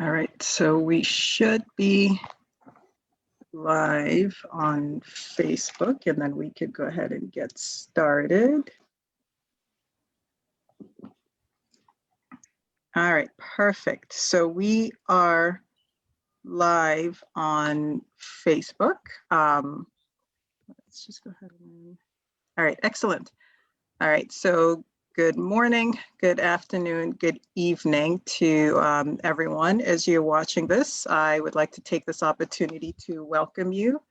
All right, so we should be live on Facebook, and then we could go ahead and get started. All right, perfect. So we are live on Facebook. Let's just go ahead and, all right, excellent. All right, so good morning, good afternoon, good evening to everyone. As you're watching this, I would like to take this opportunity to welcome you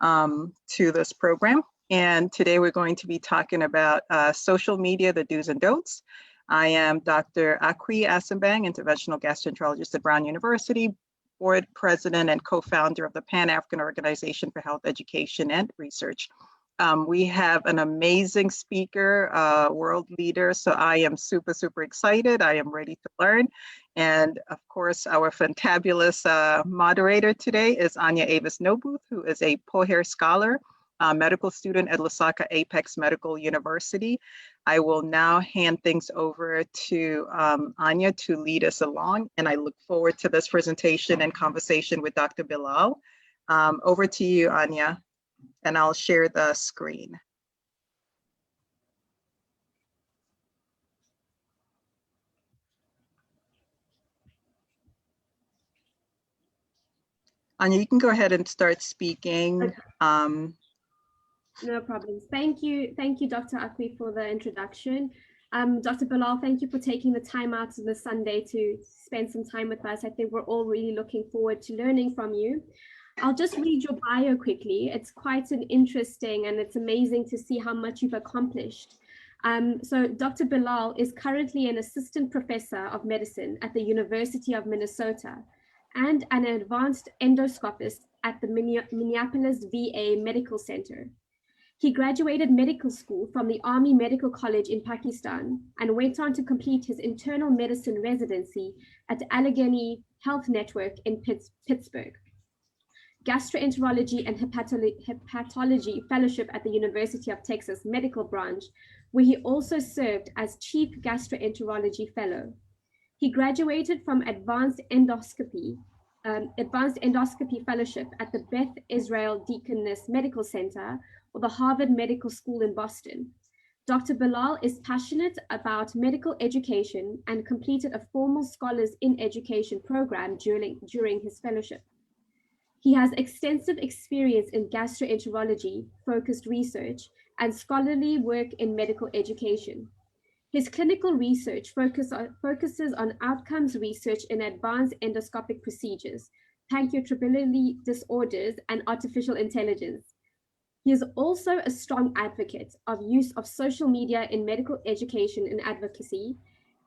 to this program. And today we're going to be talking about social media, the do's and don'ts. I am Dr. Akwi Asimbang, interventional gastroenterologist at Brown University, board president and co-founder of the Pan-African Organization for Health Education and Research. We have an amazing speaker, world leader, so I am super, super excited. I am ready to learn. And of course, our fantabulous moderator today is Anya Avis Nobuth, who is a Poher Scholar, medical student at Lusaka Apex Medical University. I will now hand things over to Anya to lead us along, and I look forward to this presentation and conversation with Dr. Bilal. Over to you, Anya. And I'll share the screen. Anya, you can go ahead and start speaking. Okay. No problems. Thank you, Dr. Akwi, for the introduction. Dr. Bilal, thank you for taking the time out on this Sunday to spend some time with us. I think we're all really looking forward to learning from you. I'll just read your bio quickly. It's quite an interesting, and it's amazing to see how much you've accomplished. So Dr. Bilal is currently an assistant professor of medicine at the University of Minnesota and an advanced endoscopist at the Minneapolis VA Medical Center. He graduated medical school from the Army Medical College in Pakistan and went on to complete his internal medicine residency at Allegheny Health Network in Pittsburgh. Gastroenterology and hepatology fellowship at the University of Texas Medical Branch, where he also served as Chief Gastroenterology Fellow. He graduated from Advanced Endoscopy Fellowship at the Beth Israel Deaconess Medical Center or the Harvard Medical School in Boston. Dr. Bilal is passionate about medical education and completed a formal Scholars in Education program during his fellowship. He has extensive experience in gastroenterology, focused research, and scholarly work in medical education. His clinical research focuses on outcomes research in advanced endoscopic procedures, pancreatibility disorders, and artificial intelligence. He is also a strong advocate of use of social media in medical education and advocacy.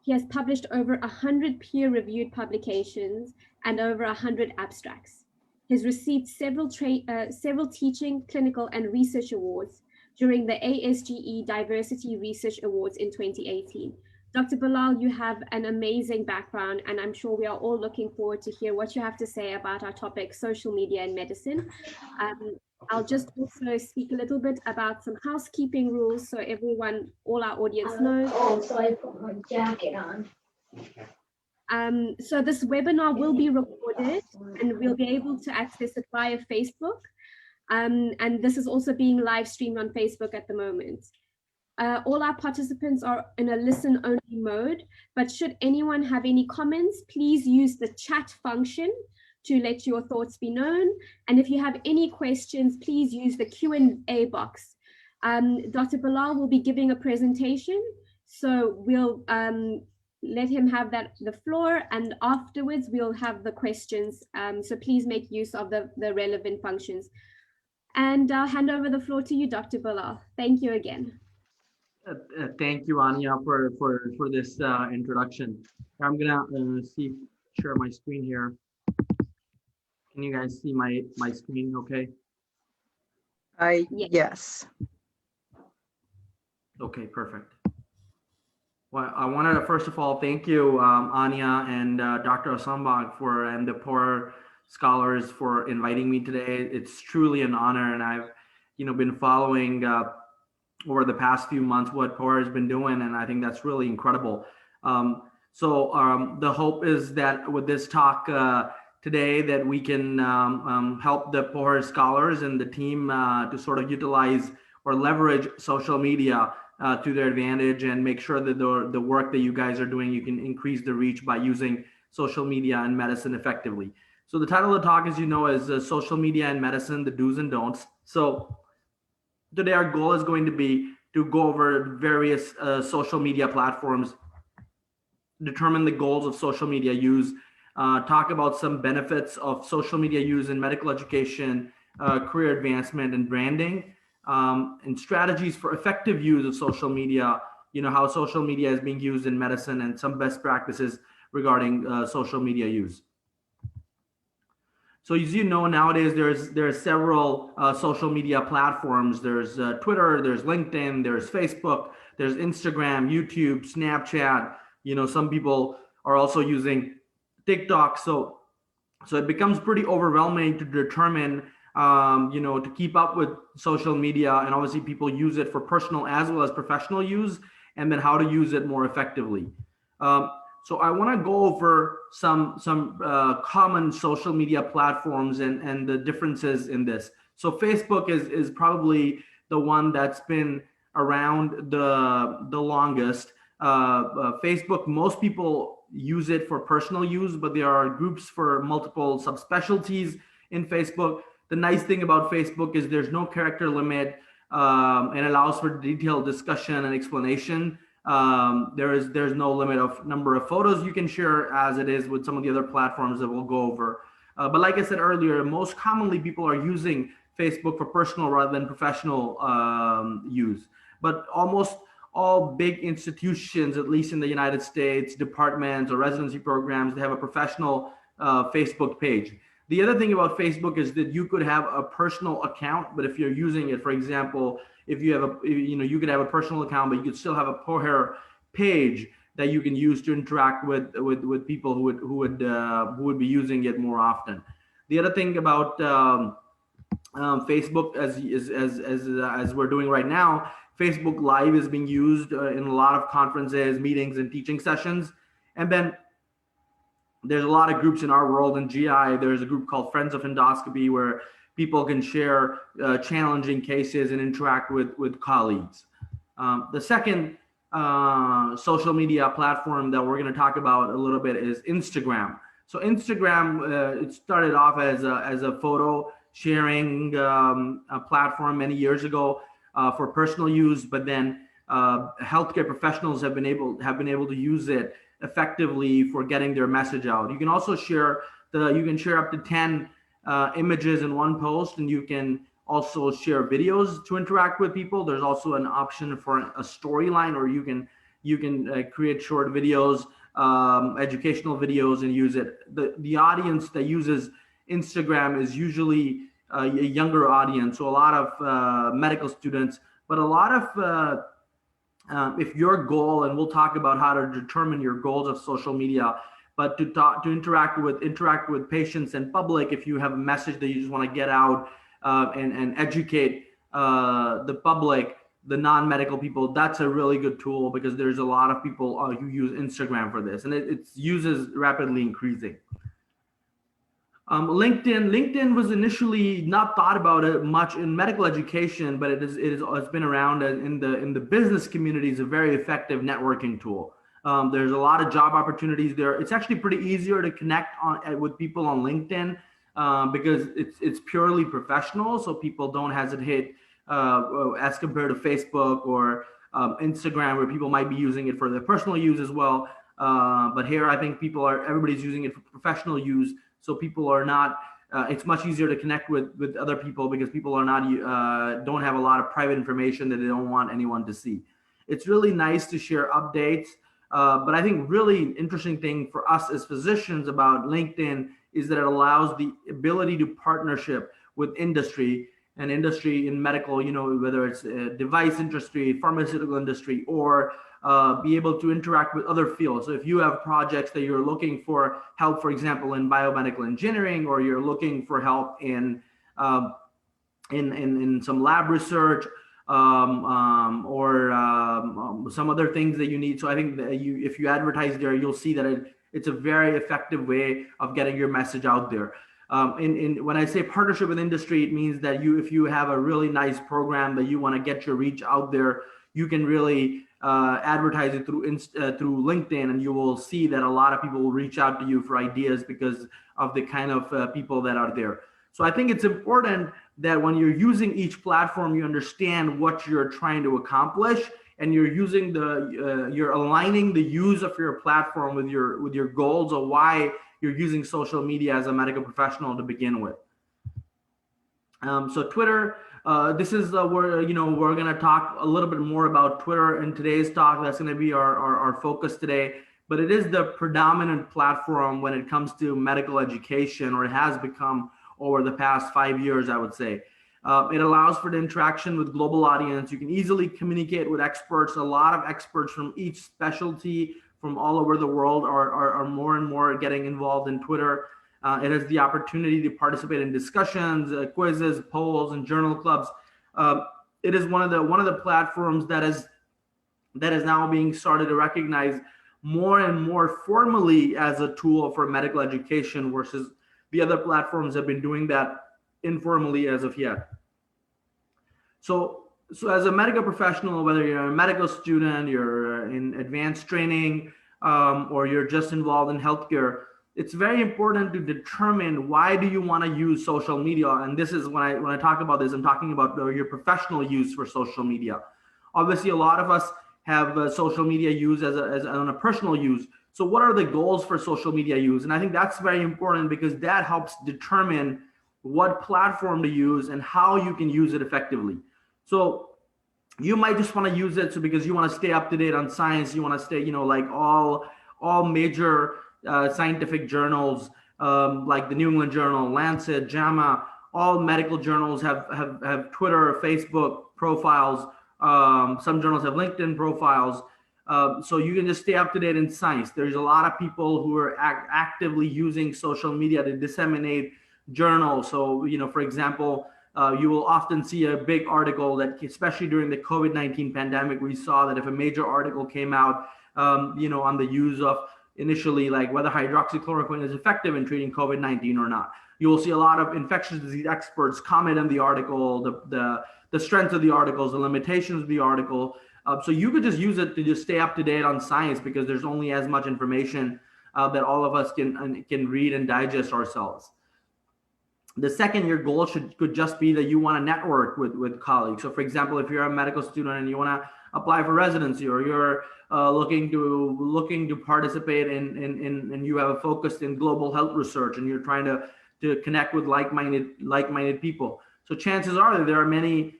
He has published over 100 peer-reviewed publications and over 100 abstracts. He's received several teaching, clinical, and research awards during the ASGE Diversity Research Awards in 2018. Dr. Bilal, you have an amazing background, and I'm sure we are all looking forward to hear what you have to say about our topic, social media and medicine. I'll just also speak a little bit about some housekeeping rules so everyone, all our audience knows. Oh, so I put my jacket on. So this webinar will be recorded and we'll be able to access it via Facebook. And this is also being live streamed on Facebook at the moment. All our participants are in a listen-only mode, but should anyone have any comments, please use the chat function to let your thoughts be known. And if you have any questions, please use the Q&A box. Dr. Bilal will be giving a presentation, so we'll let him have the floor, and afterwards we'll have the questions. So please make use of the relevant functions. And I'll hand over the floor to you, Dr. Bilal. Thank you again. Thank you, Anya, for this introduction. I'm gonna share my screen here. Can you guys see my screen okay? Yes. Okay, perfect. Well, I wanted to first of all thank you, Anya and Dr. Asimbang and the Poher Scholars for inviting me today. It's truly an honor, and I've been following over the past few months what Poher has been doing, and I think that's really incredible. So the hope is that with this talk today that we can help the POHR scholars and the team to sort of utilize or leverage social media to their advantage and make sure that the work that you guys are doing, you can increase the reach by using social media and medicine effectively. So the title of the talk, as you know, is Social Media and Medicine, the Do's and Don'ts. So today our goal is going to be to go over various social media platforms, determine the goals of social media use, talk about some benefits of social media use in medical education, career advancement and branding, and strategies for effective use of social media, how social media is being used in medicine and some best practices regarding social media use. So as you know, nowadays there are several social media platforms. There's Twitter, there's LinkedIn, there's Facebook, there's Instagram, YouTube, Snapchat. Some people are also using TikTok. So it becomes pretty overwhelming to determine, to keep up with social media, and obviously people use it for personal as well as professional use, and then how to use it more effectively. So I want to go over some common social media platforms and the differences in this. So Facebook is probably the one that's been around the longest. Facebook, most people use it for personal use, but there are groups for multiple subspecialties in Facebook. The nice thing about Facebook is there's no character limit and allows for detailed discussion and explanation. There's no limit of number of photos you can share, as it is with some of the other platforms that we'll go over. But like I said earlier, most commonly people are using Facebook for personal rather than professional use. But almost all big institutions, at least in the United States, departments or residency programs, they have a professional Facebook page. The other thing about Facebook is that you could have a personal account, but if you're using it, for example, if you have you could have a personal account, but you could still have a POHR page that you can use to interact with people who would be using it more often. The other thing about Facebook, as we're doing right now, Facebook Live is being used in a lot of conferences, meetings, and teaching sessions. And then there's a lot of groups in our world in GI. There's a group called Friends of Endoscopy where people can share challenging cases and interact with colleagues. The second social media platform that we're going to talk about a little bit is Instagram. So Instagram, it started off as a photo sharing platform many years ago for personal use, but then healthcare professionals have been able to use it effectively for getting their message out. You can also share up to 10 images in one post, and you can also share videos to interact with people. There's also an option for a storyline, or you can create short videos, educational videos, and use it. The audience that uses Instagram is usually a younger audience, so a lot of medical students, but a lot of if your goal, and we'll talk about how to determine your goals of social media, but to interact with patients and public, if you have a message that you just want to get out and educate the public, the non-medical people, that's a really good tool, because there's a lot of people who use Instagram for this, and its use is rapidly increasing. LinkedIn was initially not thought about it much in medical education, but it's been around in the business community as a very effective networking tool. There's a lot of job opportunities there. It's actually pretty easier to connect with people on LinkedIn because it's purely professional, so people don't hesitate as compared to Facebook or Instagram, where people might be using it for their personal use as well. But here, I think everybody's using it for professional use. So people are not, it's much easier to connect with other people, because people are not, don't have a lot of private information that they don't want anyone to see. It's really nice to share updates. But I think really interesting thing for us as physicians about LinkedIn is that it allows the ability to partnership with industry in medical, whether it's device industry, pharmaceutical industry, or be able to interact with other fields. So if you have projects that you're looking for help, for example, in biomedical engineering, or you're looking for help in some lab research, or some other things that you need. So I think that if you advertise there, you'll see that it's a very effective way of getting your message out there. When I say partnership with industry, it means that if you have a really nice program that you want to get your reach out there, you can really advertise it through LinkedIn, and you will see that a lot of people will reach out to you for ideas because of the kind of people that are there. So I think it's important that when you're using each platform, you understand what you're trying to accomplish, and you're using you're aligning the use of your platform with your goals of why you're using social media as a medical professional to begin with. So Twitter, this is where we're going to talk a little bit more about Twitter in today's talk. That's going to be our focus today. But it is the predominant platform when it comes to medical education, or it has become over the past 5 years, I would say. It allows for the interaction with global audience. You can easily communicate with experts. A lot of experts from each specialty from all over the world are more and more getting involved in Twitter. It has the opportunity to participate in discussions, quizzes, polls, and journal clubs. It is one of the platforms that is now being started to recognize more and more formally as a tool for medical education, versus the other platforms have been doing that informally as of yet. So as a medical professional, whether you're a medical student, you're in advanced training, or you're just involved in healthcare, it's very important to determine why do you want to use social media. And this is when I talk about this, I'm talking about your professional use for social media. Obviously, a lot of us have social media use as on a personal use. So what are the goals for social media use? And I think that's very important, because that helps determine what platform to use and how you can use it effectively. So you might just want to use it because you want to stay up to date on science. You want to stay, like all major scientific journals, like the New England Journal, Lancet, JAMA, all medical journals have Twitter, Facebook profiles. Some journals have LinkedIn profiles. So you can just stay up to date in science. There's a lot of people who are actively using social media to disseminate journals. So, for example, you will often see a big article that, especially during the COVID-19 pandemic, we saw that if a major article came out, on the use of initially, like whether hydroxychloroquine is effective in treating COVID-19 or not, you will see a lot of infectious disease experts comment on the article, the strength of the articles, the limitations of the article. So you could just use it to just stay up to date on science, because there's only as much information that all of us can read and digest ourselves. The second, your goal could just be that you want to network with colleagues. So for example, if you're a medical student and you want to apply for residency, or you're looking to participate and you have a focus in global health research, and you're trying to connect with like-minded people. So chances are that there are many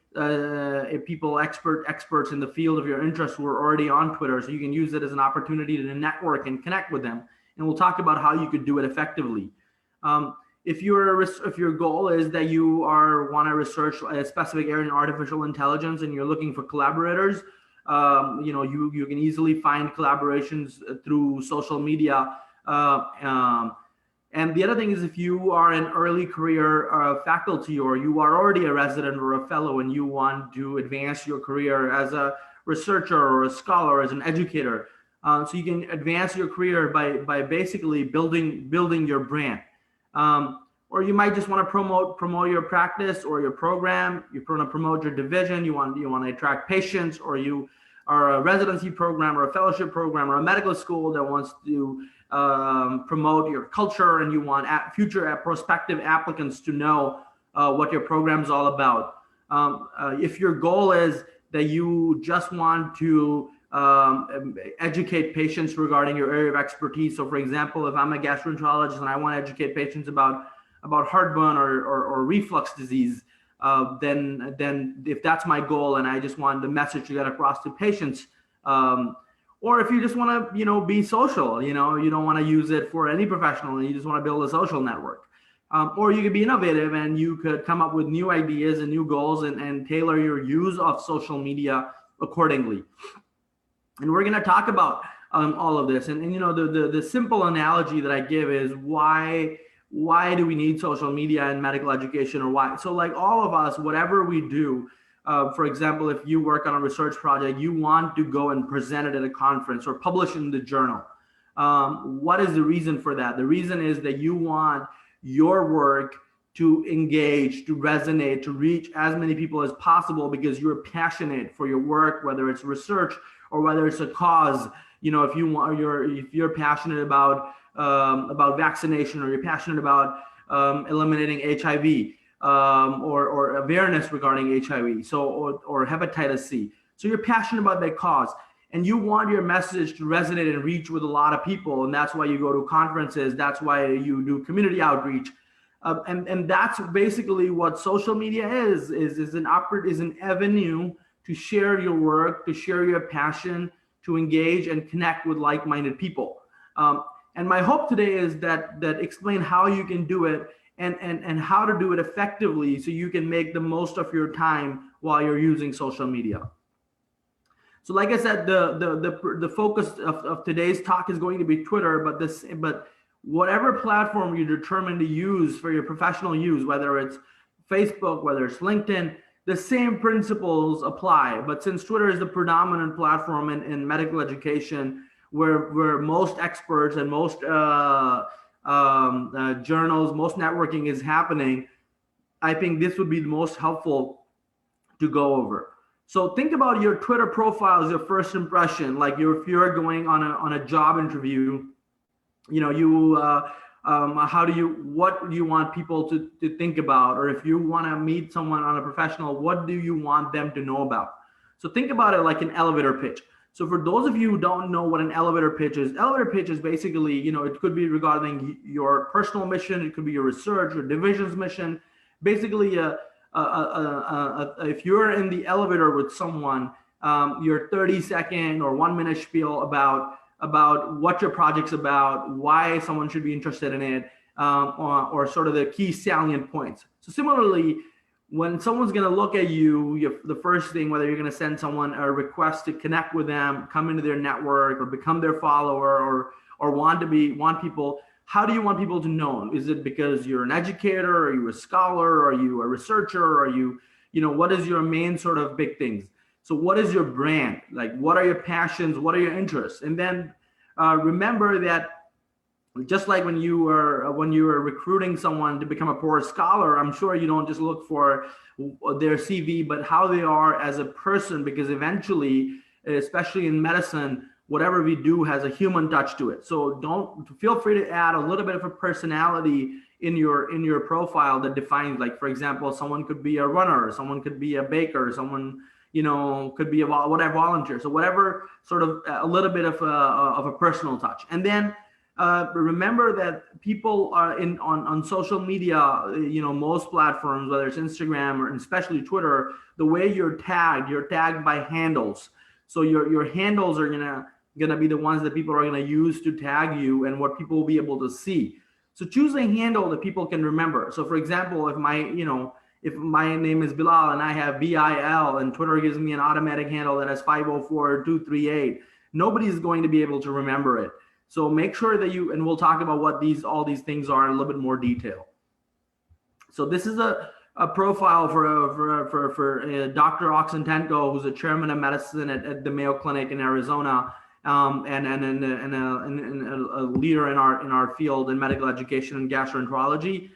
people, experts in the field of your interest, who are already on Twitter. So you can use it as an opportunity to network and connect with them. And we'll talk about how you could do it effectively. If your goal is that you want to research a specific area in artificial intelligence, and you're looking for collaborators, you can easily find collaborations through social media. And the other thing is, if you are an early career faculty, or you are already a resident or a fellow, and you want to advance your career as a researcher or a scholar, as an educator, so you can advance your career by basically building your brand. Or you might just want to promote your practice or your program. You want to promote your division. You want to attract patients, or you are a residency program or a fellowship program or a medical school that wants to promote your culture, and you want future prospective applicants to know what your program is all about. If your goal is that you just want to educate patients regarding your area of expertise. So for example, if I'm a gastroenterologist and I want to educate patients about heartburn or reflux disease, then if that's my goal and I just want the message to get across to patients, or if you just want to, be social, you don't want to use it for any professional and you just want to build a social network. Or you could be innovative and you could come up with new ideas and new goals and tailor your use of social media accordingly. And we're going to talk about all of this. And the simple analogy that I give is why do we need social media in medical education, or why? So like all of us, whatever we do, For example, if you work on a research project, you want to go and present it at a conference or publish in the journal. What is the reason for that? The reason is that you want your work to engage, to resonate, to reach as many people as possible because you're passionate for your work, whether it's research or whether it's a cause. You know, if you're passionate about vaccination, or you're passionate about eliminating HIV, or awareness regarding HIV, or hepatitis C. So you're passionate about that cause, and you want your message to resonate and reach with a lot of people, and that's why you go to conferences. That's why you do community outreach. And that's basically what social media is an avenue to share your work, to share your passion, to engage and connect with like-minded people. And my hope today is that explain how you can do it and how to do it effectively so you can make the most of your time while you're using social media. So like I said, the focus of today's talk is going to be Twitter, but whatever platform you determine to use for your professional use, whether it's Facebook, whether it's LinkedIn, the same principles apply. But since Twitter is the predominant platform in medical education, where most experts and most journals, most networking is happening, I think this would be the most helpful to go over. So think about your Twitter profile as your first impression. Like if you're going on a job interview, you know, what do you want people to think about? Or if you want to meet someone on a professional, what do you want them to know about? So think about it like an elevator pitch. So for those of you who don't know what an elevator pitch is basically, you know, it could be regarding your personal mission, it could be your research or division's mission. Basically, if you're in the elevator with someone, your 30-second or 1-minute spiel about what your project's about, why someone should be interested in it, or sort of the key salient points. So similarly, when someone's going to look at you, the first thing, whether you're going to send someone a request to connect with them, come into their network, or become their follower, or want people, how do you want people to know? Is it because you're an educator? Are you a scholar? Are you a researcher? Are you know, what is your main sort of big things? So what is your brand? Like, what are your passions? What are your interests? And then remember that just like when you were recruiting someone to become a poor scholar, I'm sure you don't just look for their CV, but how they are as a person, because eventually, especially in medicine, whatever we do has a human touch to it. So feel free to add a little bit of a personality in your profile that defines, like, for example, someone could be a runner, someone could be a baker, someone, you know, could be a volunteer. So whatever, sort of a little bit of a personal touch. And then remember that people are on social media, you know, most platforms, whether it's Instagram or especially Twitter, the way you're tagged by handles. So your handles are gonna be the ones that people are gonna use to tag you and what people will be able to see. So choose a handle that people can remember. So for example, if my name is Bilal and I have BIL and Twitter gives me an automatic handle that has 504238, nobody's going to be able to remember it. So make sure that and we'll talk about what all these things are in a little bit more detail. So this is a profile for Dr. Oxentenko, who's a chairman of medicine at the Mayo Clinic in Arizona, and a leader in our field in medical education and gastroenterology.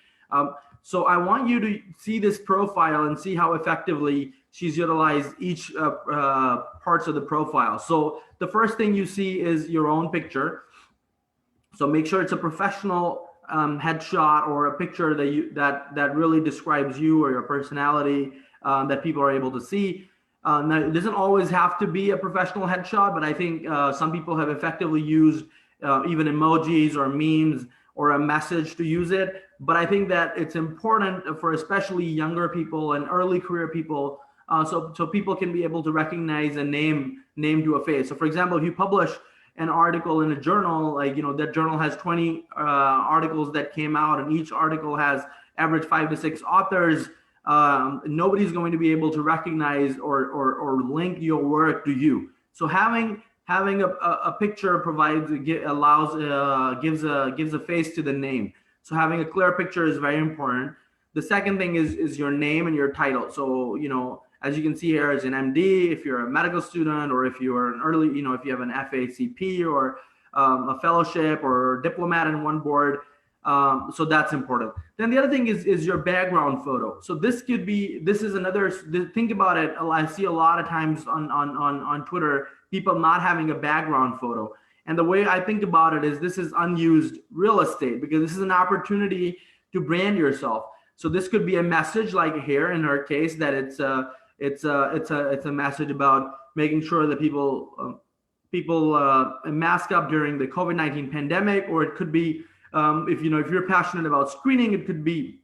So I want you to see this profile and see how effectively she's utilized each parts of the profile. So the first thing you see is your own picture. So make sure it's a professional headshot or a picture that really describes you or your personality that people are able to see. Now, it doesn't always have to be a professional headshot, but I think some people have effectively used even emojis or memes or a message to use it. But I think that it's important for especially younger people and early career people, so people can be able to recognize a name to a face. So for example, if you publish an article in a journal, like, you know, that journal has 20 articles that came out, and each article has average 5 to 6 authors, nobody's going to be able to recognize or link your work to you. So having a picture gives a face to the name. So having a clear picture is very important. The second thing is your name and your title. So, you know, as you can see here, is an MD, if you're a medical student, or if you are an early, if you have an FACP or a fellowship or diplomat in one board. So that's important. Then the other thing is your background photo. So this is another, think about it. I see a lot of times on Twitter, people not having a background photo. And the way I think about it is this is unused real estate, because this is an opportunity to brand yourself. So this could be a message, like here in her case, that it's a message about making sure that people mask up during the COVID-19 pandemic, or it could be if you're passionate about screening, it could be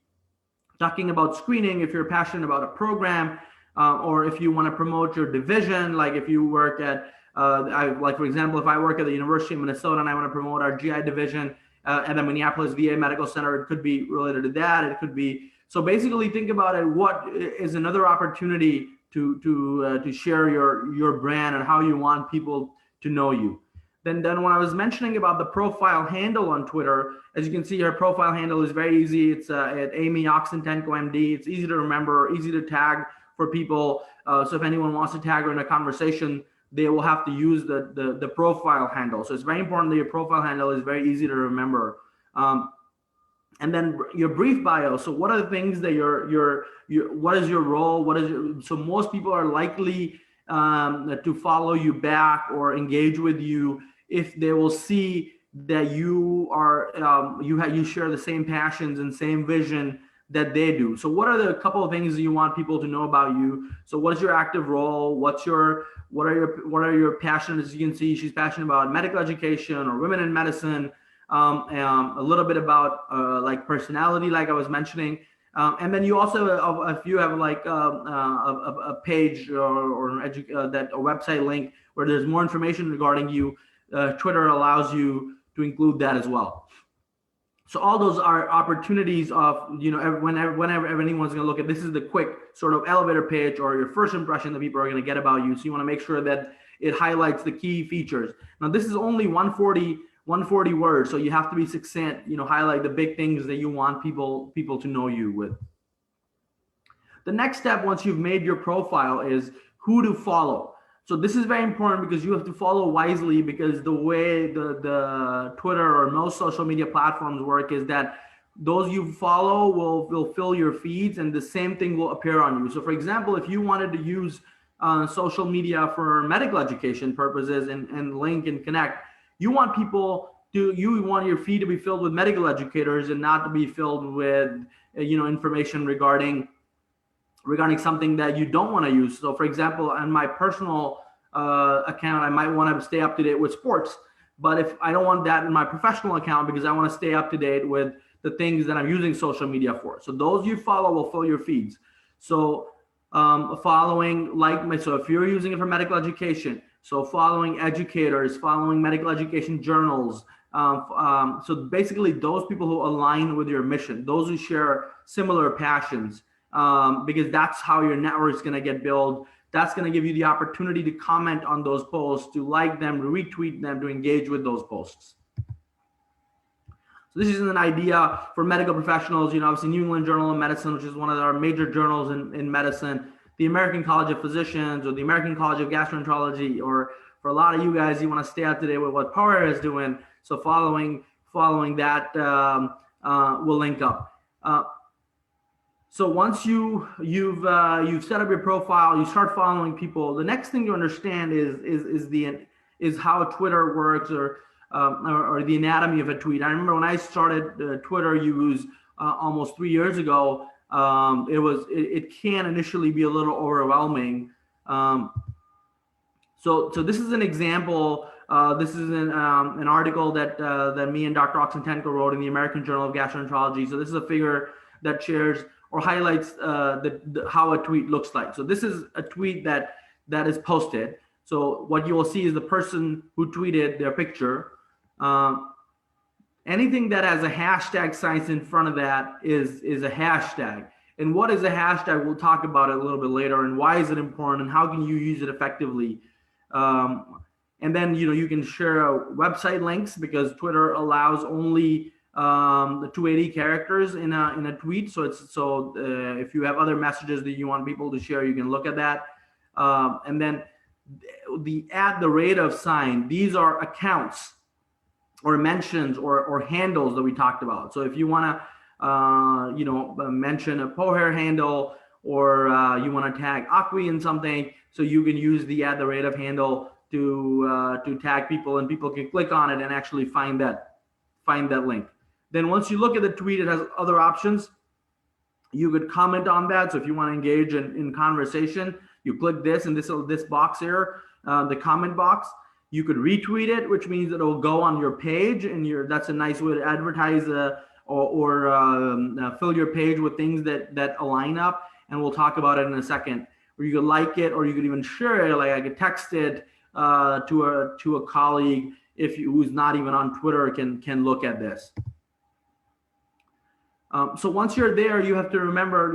talking about screening. If you're passionate about a program, or if you want to promote your division, like if you work at for example, if I work at the University of Minnesota and I want to promote our GI division at the Minneapolis VA Medical Center, it could be related to that. It could be, so basically think about it. What is another opportunity to share your brand and how you want people to know you? Then when I was mentioning about the profile handle on Twitter, as you can see, her profile handle is very easy. It's at Amy Oxentenko MD. It's easy to remember, easy to tag for people. So if anyone wants to tag her in a conversation, they will have to use the profile handle. So it's very important that your profile handle is very easy to remember. And then your brief bio. So what are the things that what is your role? So most people are likely to follow you back or engage with you if they will see that you are you share the same passions and same vision that they do. So what are the couple of things that you want people to know about you? So what is your active role? What are your passions? As you can see, she's passionate about medical education or women in medicine. A little bit about like personality, like I was mentioning. And then you also, if you have like a page or a website link where there's more information regarding you, Twitter allows you to include that as well. So all those are opportunities of, whenever anyone's going to look at, this is the quick sort of elevator pitch or your first impression that people are going to get about you. So you want to make sure that it highlights the key features. Now, this is only 140 words, so you have to be succinct, highlight the big things that you want people to know you with. The next step, once you've made your profile, is who to follow. So this is very important because you have to follow wisely, because the way the Twitter or most social media platforms work is that those you follow will fill your feeds, and the same thing will appear on you. So for example, if you wanted to use social media for medical education purposes and link and connect, you want your feed to be filled with medical educators and not to be filled with information regarding something that you don't want to use. So for example, on my personal account, I might want to stay up to date with sports, but if I don't want that in my professional account, because I want to stay up to date with the things that I'm using social media for. So those you follow will fill your feeds. So so if you're using it for medical education, so following educators, following medical education journals. So basically those people who align with your mission, those who share similar passions, because that's how your network is going to get built. That's going to give you the opportunity to comment on those posts, to like them, to retweet them, to engage with those posts. So this is an idea for medical professionals, obviously New England Journal of Medicine, which is one of our major journals in medicine, the American College of Physicians, or the American College of Gastroenterology, or for a lot of you guys, you want to stay up to date with what Power is doing. So following that will link up. So once you've set up your profile, you start following people. The next thing to understand is how Twitter works, or the anatomy of a tweet. I remember when I started Twitter use almost 3 years ago. It can initially be a little overwhelming. So this is an example. This is an article that me and Dr. Oxentenko wrote in the American Journal of Gastroenterology. So this is a figure that shares or highlights how a tweet looks like. So this is a tweet that is posted. So what you will see is the person who tweeted their picture. Anything that has a hashtag sign in front of that is a hashtag. And what is a hashtag? We'll talk about it a little bit later, and why is it important, and how can you use it effectively. And then you can share website links, because Twitter allows only the 280 characters in a tweet. So if you have other messages that you want people to share, you can look at that. And then the @ these are accounts or mentions or handles that we talked about. So if you want to mention a Poher handle, or you want to tag Akwi in something, so you can use the @ handle to tag people, and people can click on it and actually find that link. Then once you look at the tweet, it has other options. You could comment on that. So if you want to engage in conversation, you click this and this box here, the comment box. You could retweet it, which means it will go on your page, and that's a nice way to advertise or fill your page with things that align up. And we'll talk about it in a second. Or you could like it, or you could even share it. Like I could text it to a colleague who's not even on Twitter can look at this. So once you're there, you have to remember,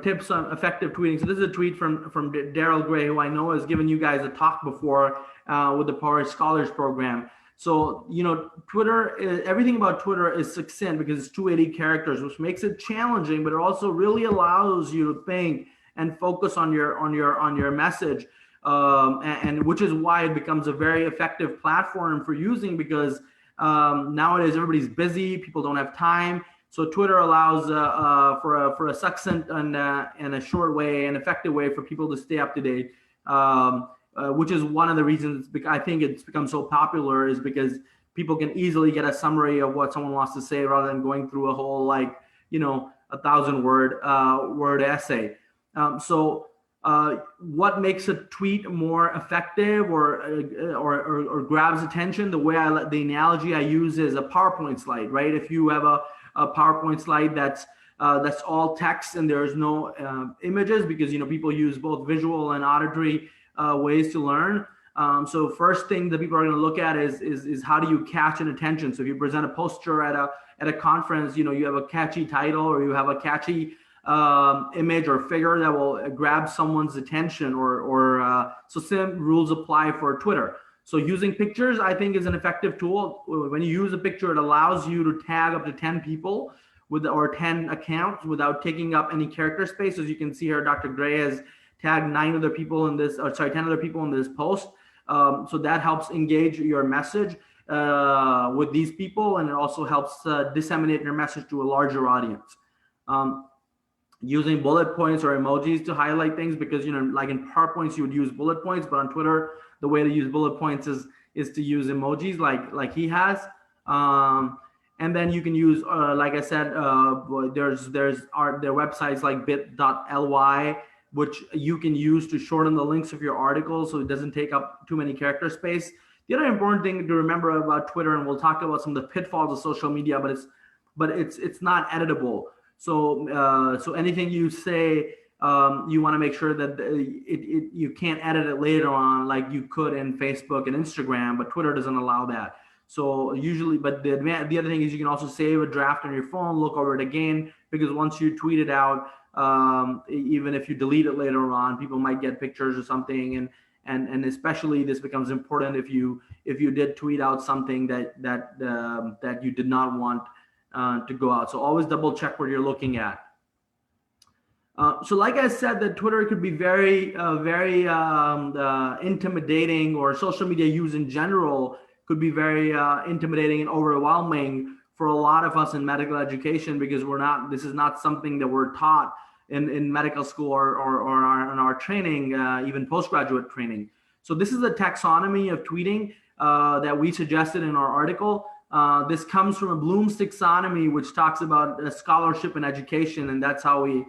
tips on effective tweeting. So this is a tweet from Daryl Gray, who I know has given you guys a talk before with the Power Scholars Program. So, Twitter, everything about Twitter is succinct because it's 280 characters, which makes it challenging, but it also really allows you to think and focus on your message, and which is why it becomes a very effective platform for using, because nowadays everybody's busy, people don't have time. So Twitter allows for a succinct and a short way, an effective way for people to stay up to date, which is one of the reasons I think it's become so popular, is because people can easily get a summary of what someone wants to say rather than going through a whole 1,000-word essay. So what makes a tweet more effective or grabs attention? The analogy I use is a PowerPoint slide, right? If you have a PowerPoint slide that's all text and there's no images, because people use both visual and auditory ways to learn. So first thing that people are going to look at is how do you catch an attention? So if you present a poster at a conference, you have a catchy title, or you have a catchy image or figure that will grab someone's attention, so same rules apply for Twitter. So using pictures, I think, is an effective tool. When you use a picture, it allows you to tag up to 10 people or 10 accounts without taking up any character space. As you can see here, Dr. Gray has tagged 10 other people in this post. So that helps engage your message with these people, and it also helps disseminate your message to a larger audience. Using bullet points or emojis to highlight things, because like in PowerPoints you would use bullet points, but on Twitter the way to use bullet points is to use emojis like he has. And then you can use, like I said, there's their websites like bit.ly, which you can use to shorten the links of your article so it doesn't take up too many character space. The other important thing to remember about Twitter, and we'll talk about some of the pitfalls of social media, but it's not editable. So anything you say, you want to make sure that you can't edit it later on like you could in Facebook and Instagram, but Twitter doesn't allow that. So usually, but the other thing is you can also save a draft on your phone, look over it again, because once you tweet it out, even if you delete it later on, people might get pictures or something, and especially this becomes important if you did tweet out something that you did not want to go out. So always double check what you're looking at. So like I said, that Twitter could be very intimidating, or social media use in general could be very intimidating and overwhelming for a lot of us in medical education, because this is not something that we're taught in medical school or in our training, even postgraduate training. So this is a taxonomy of tweeting that we suggested in our article. This comes from a Bloom's taxonomy, which talks about scholarship and education, and that's how we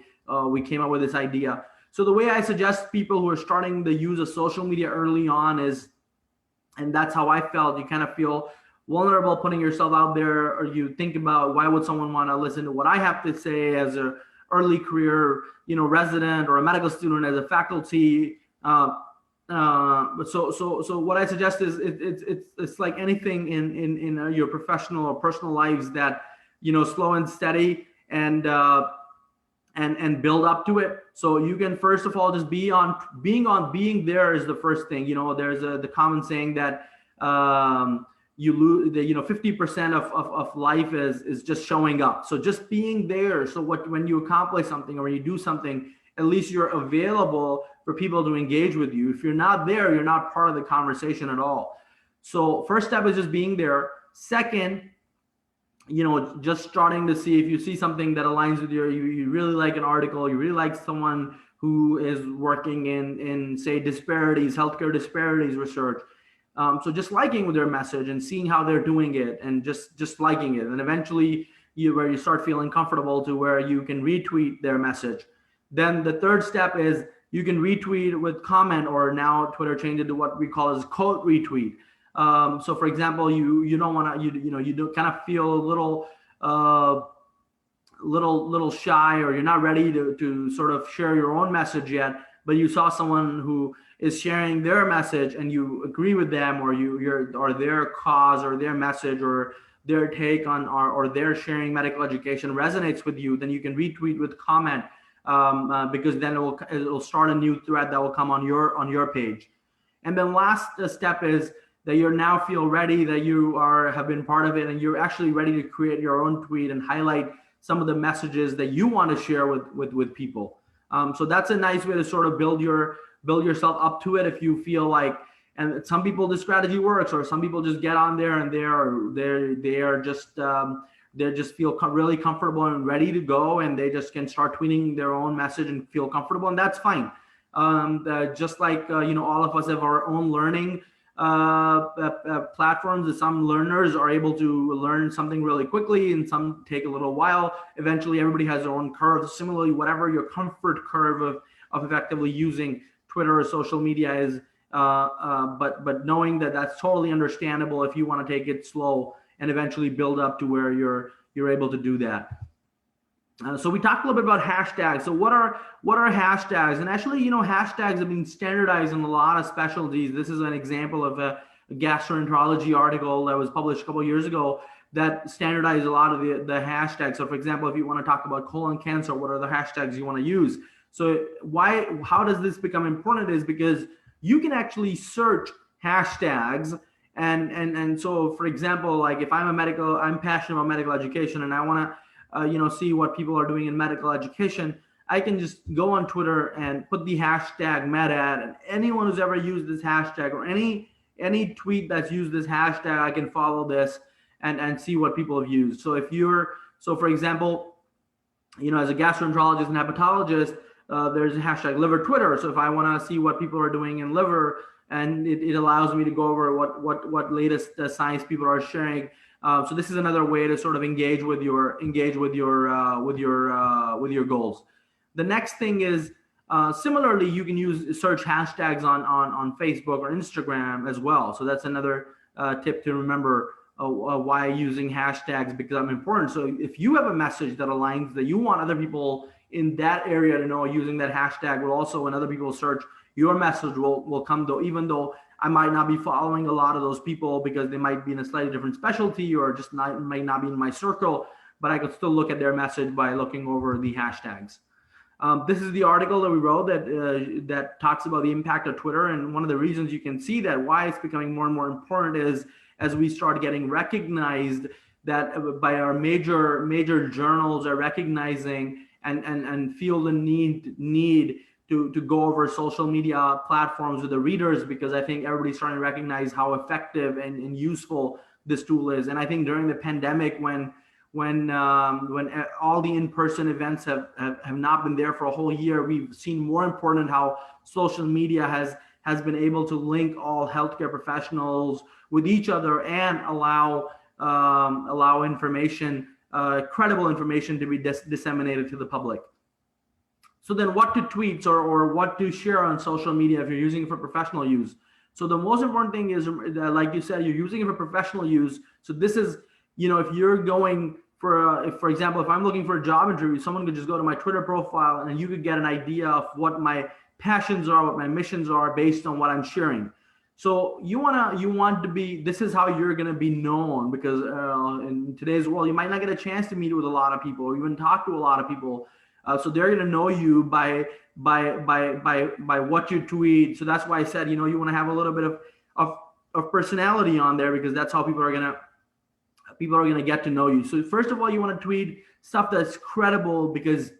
came up with this idea. So the way I suggest people who are starting the use of social media early on is, and that's how I felt, you kind of feel vulnerable putting yourself out there, or you think about why would someone want to listen to what I have to say as a early career, resident or a medical student, as a faculty. So what I suggest is it's like anything in your professional or personal lives, that slow and steady and build up to it. So you can first of all just being there is the first thing. There's the common saying that you lose the 50% of life is just showing up. So just being there. So when you accomplish something or when you do something, at least you're available for people to engage with you. If you're not there, you're not part of the conversation at all. So first step is just being there. Second, just starting to see if you see something that aligns with you really like an article, you really like someone who is working in say healthcare disparities research. So just liking with their message and seeing how they're doing it and just liking it. And eventually where you start feeling comfortable to where you can retweet their message. Then the third step is you can retweet with comment, or now Twitter changed it to what we call as quote retweet. So for example, you don't want to, you do kind of feel a little shy, or you're not ready to sort of share your own message yet, but you saw someone who is sharing their message and you agree with them, or their cause or their message or their take on, or their sharing medical education resonates with you, then you can retweet with comment, because then it'll start a new thread that will come on your page. And then last step is that you now feel ready, that you have been part of it, and you're actually ready to create your own tweet and highlight some of the messages that you want to share with people. So that's a nice way to sort of build yourself up to it if you feel like. And some people this strategy works, or some people just get on there and they just feel really comfortable and ready to go, and they just can start tweeting their own message and feel comfortable, and that's fine. Just like all of us have our own learning platforms, that some learners are able to learn something really quickly and some take a little while. Eventually everybody has their own curve. Similarly, whatever your comfort curve of effectively using Twitter or social media is, but knowing that that's totally understandable if you want to take it slow and eventually build up to where you're able to do that. So we talked a little bit about hashtags. So what are hashtags? And actually, hashtags have been standardized in a lot of specialties. This is an example of a gastroenterology article that was published a couple of years ago that standardized a lot of the hashtags. So for example, if you want to talk about colon cancer, what are the hashtags you want to use? So how does this become important is because you can actually search hashtags. And so for example, like if I'm passionate about medical education and I want to see what people are doing in medical education, I can just go on Twitter and put the hashtag MedEd, and anyone who's ever used this hashtag or any tweet that's used this hashtag, I can follow this and see what people have used. So for example, as a gastroenterologist and hepatologist, there's a hashtag liver Twitter. So if I want to see what people are doing in liver, and it allows me to go over what latest science people are sharing. So this is another way to sort of engage with your goals. The next thing is similarly, you can use search hashtags on Facebook or Instagram as well. So that's another tip to remember why using hashtags become important. So if you have a message that aligns, that you want other people in that area to know, using that hashtag will also, when other people search, your message will come, though, even though I might not be following a lot of those people because they might be in a slightly different specialty or just might not be in my circle, but I could still look at their message by looking over the hashtags. This is the article that we wrote that talks about the impact of Twitter. And one of the reasons you can see that why it's becoming more and more important is as we start getting recognized that by our major journals are recognizing and feel the need to go over social media platforms with the readers, because I think everybody's starting to recognize how effective and useful this tool is. And I think during the pandemic, when all the in-person events have not been there for a whole year, we've seen more important how social media has been able to link all healthcare professionals with each other and allow information, credible information, to be disseminated to the public. So then what to tweet or what to share on social media if you're using it for professional use. So the most important thing is that, like you said, you're using it for professional use. So this is, if you're going for example, if I'm looking for a job interview, someone could just go to my Twitter profile and you could get an idea of what my passions are, what my missions are based on what I'm sharing. So you want to be, this is how you're going to be known, because in today's world, you might not get a chance to meet with a lot of people or even talk to a lot of people. So they're going to know you by what you tweet. So that's why I said, you want to have a little bit of of personality on there, because that's how people are gonna get to know you. So first of all, you want to tweet stuff that's credible, because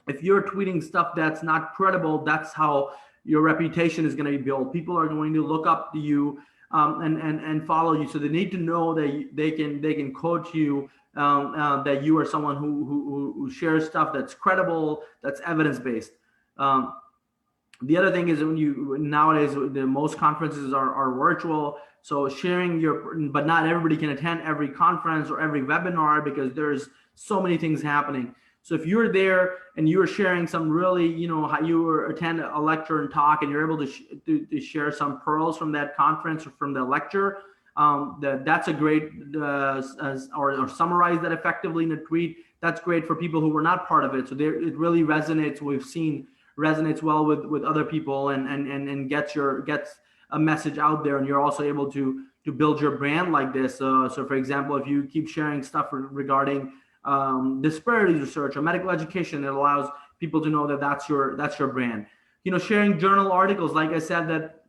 if you're tweeting stuff that's not credible, that's how your reputation is going to be built. People are going to look up to you and follow you. So they need to know that they can quote you, that you are someone who shares stuff that's credible, that's evidence-based. The other thing is, nowadays the most conferences are virtual. So sharing but not everybody can attend every conference or every webinar, because there's so many things happening. So if you're there and you're sharing some really, how you attend a lecture and talk, and you're able to share some pearls from that conference or from the lecture, that's a great, or summarize that effectively in a tweet. That's great for people who were not part of it. So it really resonates. We've seen resonates well with other people, and gets a message out there, and you're also able to build your brand like this. So for example, if you keep sharing stuff regarding disparities research or medical education, it allows people to know that that's your brand. Sharing journal articles, like I said, that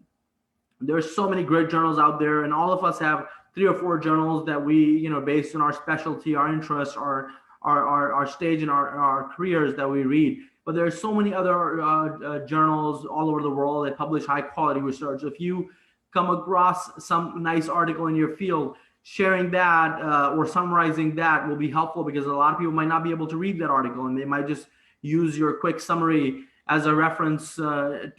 there's so many great journals out there, and all of us have 3 or 4 journals that we, based on our specialty, our interests, our stage in our careers, that we read. But there's so many other journals all over the world that publish high quality research. If you come across some nice article in your field, sharing that or summarizing that will be helpful, because a lot of people might not be able to read that article, and they might just use your quick summary as a reference to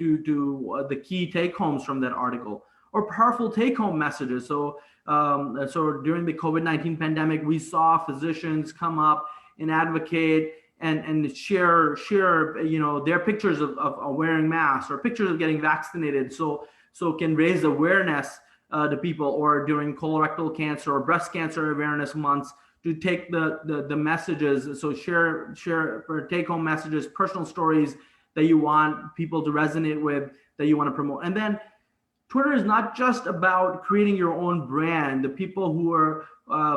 the key take homes from that article, or powerful take home messages. So during the COVID-19 pandemic, we saw physicians come up and advocate and share their pictures of wearing masks, or pictures of getting vaccinated, so can raise awareness to people, or during colorectal cancer or breast cancer awareness months, to take the messages. So share for take home messages, personal stories that you want people to resonate with, that you want to promote. And then Twitter is not just about creating your own brand. The people who are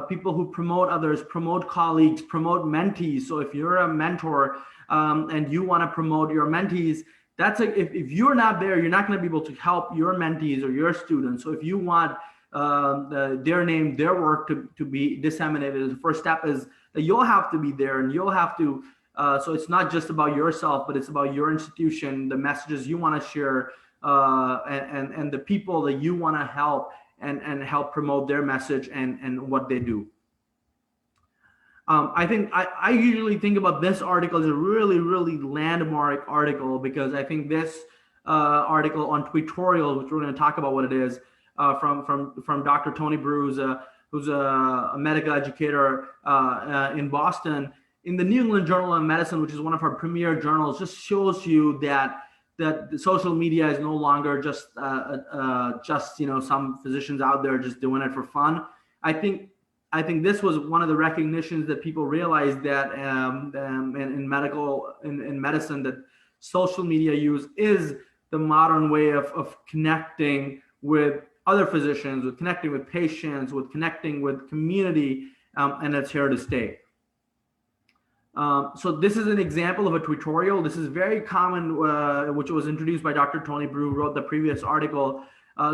people who promote others, promote colleagues, promote mentees. So if you're a mentor and you want to promote your mentees, if you're not there, you're not going to be able to help your mentees or your students. So if you want their name, their work to be disseminated, the first step is that you'll have to be there, and you'll have to. So it's not just about yourself, but it's about your institution, the messages you want to share, and the people that you want to help and help promote their message and what they do. I think I usually think about this article as a really, really landmark article, because I think this article on Tweetorial, which we're going to talk about what it is, from Dr. Tony Brew, who's a medical educator in Boston, in the New England Journal of Medicine, which is one of our premier journals, just shows you that the social media is no longer just some physicians out there just doing it for fun. I think this was one of the recognitions that people realized that in medicine, that social media use is the modern way of connecting with other physicians, with connecting with patients, with connecting with community, and it's here to stay. So this is an example of a tutorial. This is very common, which was introduced by Dr. Tony Brew, who wrote the previous article.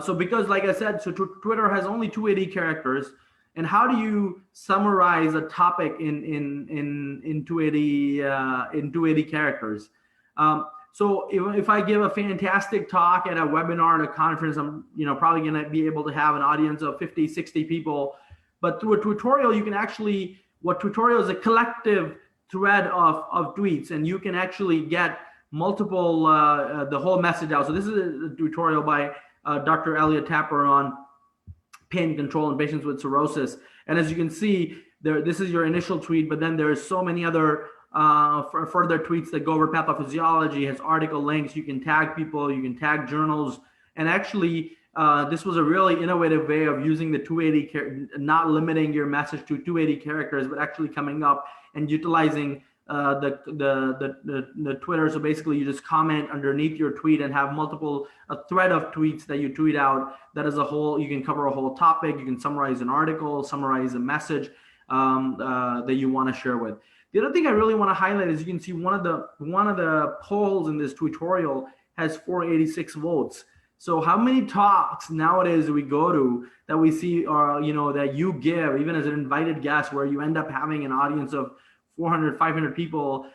So because, like I said, so Twitter has only 280 characters. And how do you summarize a topic in 280 characters? So if I give a fantastic talk at a webinar at a conference, I'm probably going to be able to have an audience of 50, 60 people. But through a tutorial, you can actually, tutorial is a collective thread of tweets, and you can actually get multiple, the whole message out. So this is a tutorial by Dr. Elliot Tapper on pain control in patients with cirrhosis. And as you can see, this is your initial tweet, but then there's so many other further tweets that go over pathophysiology, has article links, you can tag people, you can tag journals. And actually, this was a really innovative way of using the 280, not limiting your message to 280 characters, but actually coming up and utilizing the Twitter. So basically you just comment underneath your tweet and have a thread of tweets that you tweet out. That is a whole, you can cover a whole topic. You can summarize an article, summarize a message that you want to share with. The other thing I really want to highlight is you can see one of the polls in this tutorial has 486 votes. So how many talks nowadays do we go to that we see, or that you give, even as an invited guest, where you end up having an audience of 400, 500 people,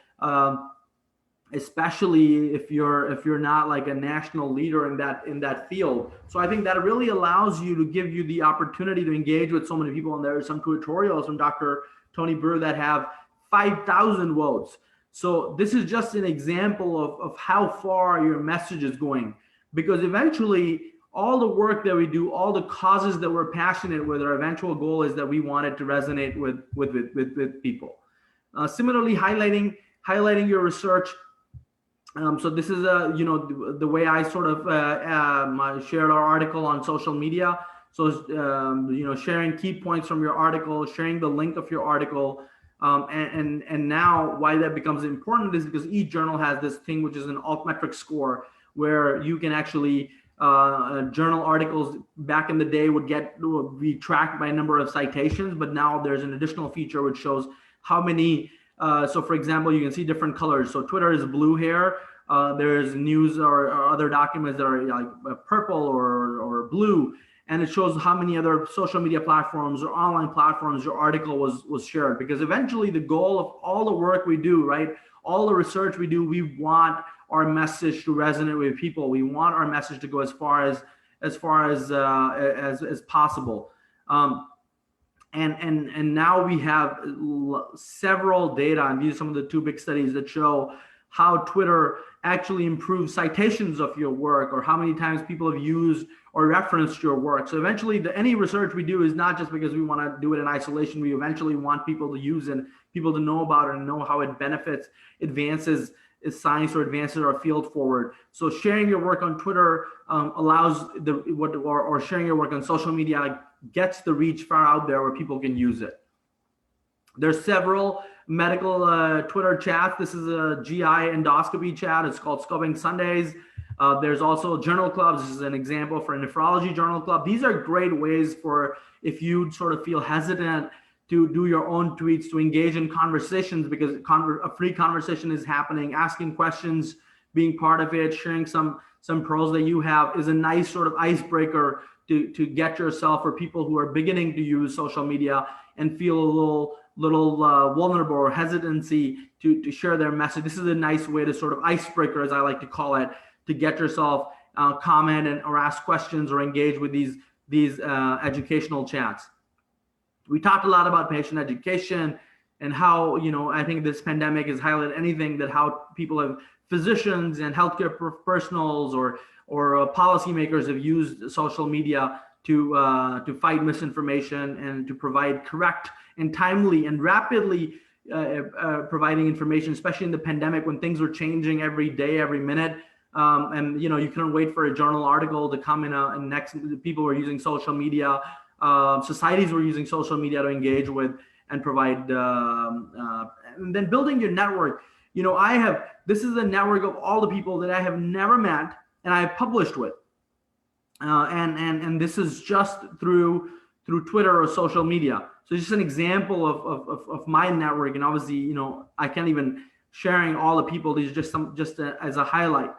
especially if you're not like a national leader in that field. So I think that really allows you to give you the opportunity to engage with so many people. And there are some tutorials from Dr. Tony Brewer that have 5,000 votes. So this is just an example of how far your message is going. Because eventually, all the work that we do, all the causes that we're passionate with, our eventual goal is that we want it to resonate with people. Similarly, highlighting your research. So this is the way I sort of shared our article on social media. So sharing key points from your article, sharing the link of your article. And now why that becomes important is because each journal has this thing, which is an altmetric score, where you can actually journal articles back in the day would be tracked by a number of citations, but now there's an additional feature which shows how many. So for example, you can see different colors. So Twitter is blue here. There's news or other documents that are like purple or blue, and it shows how many other social media platforms or online platforms your article was shared. Because eventually the goal of all the work we do, right, all the research we do, we want our message to resonate with people. We want our message to go as far as possible. And now we have several data, and these are some of the two big studies that show how Twitter actually improves citations of your work, or how many times people have used or referenced your work. So eventually, any research we do is not just because we want to do it in isolation. We eventually want people to use it, people to know about it and know how it benefits, advances science, or advances our field forward. So sharing your work on Twitter allows or sharing your work on social media gets the reach far out there where people can use it. There's several medical Twitter chats. This is a GI endoscopy chat. It's called Scoping Sundays. There's also journal clubs. This is an example for a nephrology journal club. These are great ways for if you sort of feel hesitant to do your own tweets, to engage in conversations, because a free conversation is happening. Asking questions, being part of it, sharing some pros that you have is a nice sort of icebreaker to get yourself, or people who are beginning to use social media and feel a little vulnerable or hesitancy to share their message. This is a nice way to sort of icebreaker, as I like to call it, to get yourself comment or ask questions or engage with these educational chats. We talked a lot about patient education and how, I think this pandemic has highlighted anything that how people have, physicians and healthcare professionals or policymakers have used social media to fight misinformation and to provide correct and timely and rapidly providing information, especially in the pandemic when things were changing every day, every minute. And you couldn't wait for a journal article to come in next. People were using social media. Societies were using social media to engage with and provide, and then building your network. This is a network of all the people that I have never met and I have published with, and this is just through Twitter or social media. So just an example of my network, and obviously, I can't even sharing all the people. These are just as a highlight.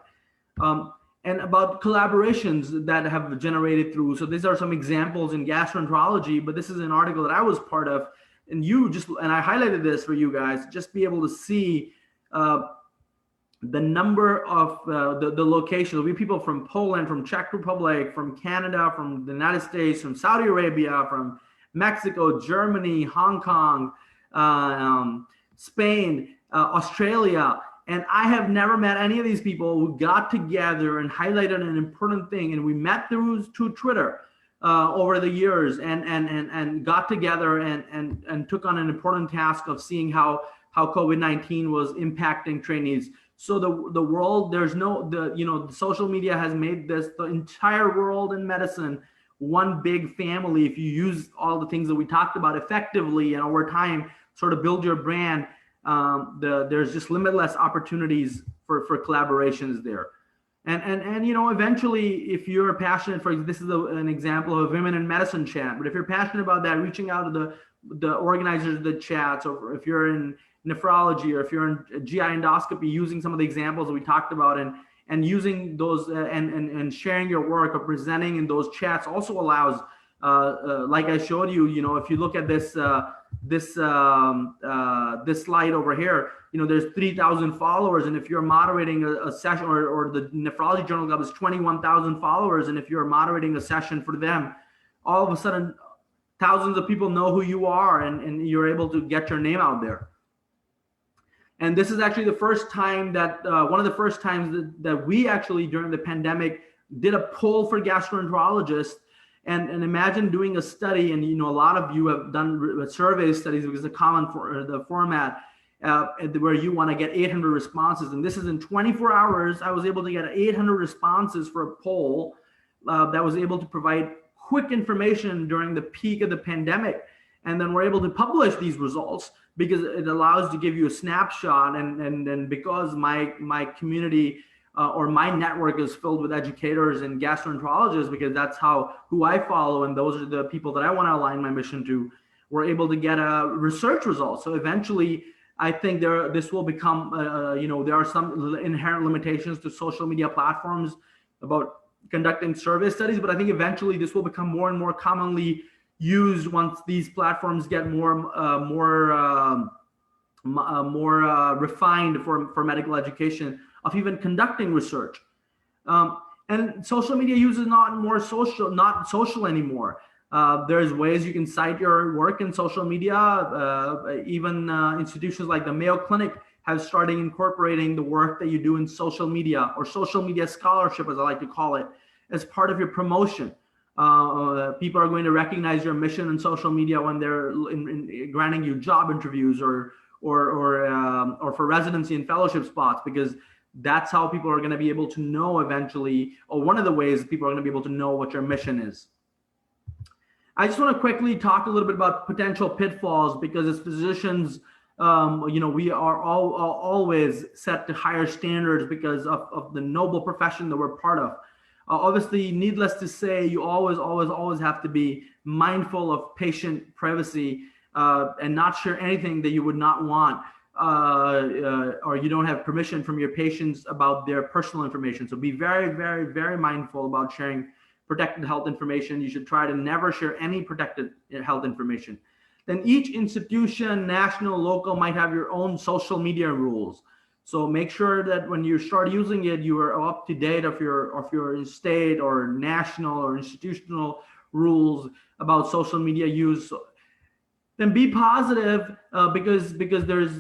And about collaborations that have generated through. So these are some examples in gastroenterology, but this is an article that I was part of, and I highlighted this for you guys, just be able to see the number of the locations. We have people from Poland, from Czech Republic, from Canada, from the United States, from Saudi Arabia, from Mexico, Germany, Hong Kong, Spain, Australia. And I have never met any of these people who got together and highlighted an important thing. And we met through Twitter over the years and got together and took on an important task of seeing how COVID-19 was impacting trainees. So the world, social media has made the entire world in medicine one big family. If you use all the things that we talked about effectively and over time, sort of build your brand, there's just limitless opportunities for collaborations there. And eventually, if you're passionate, this is an example of a women in medicine chat, but if you're passionate about that, reaching out to the organizers of the chats, or if you're in nephrology, or if you're in GI endoscopy, using some of the examples that we talked about and using those and sharing your work or presenting in those chats also allows, like I showed you, if you look at this this slide over here, there's 3,000 followers, and if you're moderating a session, or the Nephrology Journal Club is 21,000 followers, and if you're moderating a session for them, all of a sudden thousands of people know who you are, and you're able to get your name out there. And this is actually the first time that one of the first times that we actually during the pandemic did a poll for gastroenterologists. And imagine doing a study, and a lot of you have done survey studies because the common for the format where you want to get 800 responses, and this is in 24 hours. I was able to get 800 responses for a poll that was able to provide quick information during the peak of the pandemic, and then we're able to publish these results because it allows to give you a snapshot, and because my community. Or my network is filled with educators and gastroenterologists, because that's who I follow, and those are the people that I want to align my mission to. We're able to get a research result. So eventually, I think this will become, there are some inherent limitations to social media platforms about conducting survey studies, but I think eventually this will become more and more commonly used once these platforms get more refined for medical education of even conducting research. And social media use is not social anymore. There's ways you can cite your work in social media. Even institutions like the Mayo Clinic have started incorporating the work that you do in social media, or social media scholarship, as I like to call it, as part of your promotion. People are going to recognize your mission in social media when they're granting you job interviews or for residency and fellowship spots, because that's how people are going to be able to know eventually, or one of the ways people are going to be able to know what your mission is. I just want to quickly talk a little bit about potential pitfalls, because as physicians, we are always set to higher standards because of the noble profession that we're part of. Obviously, needless to say, you always have to be mindful of patient privacy and not share anything that you would not want. Or you don't have permission from your patients about their personal information. So be very, very, very mindful about sharing protected health information. You should try to never share any protected health information. Then each institution, national, local, might have your own social media rules. So make sure that when you start using it, you are up to date of your state or national or institutional rules about social media use. Then be positive, because there's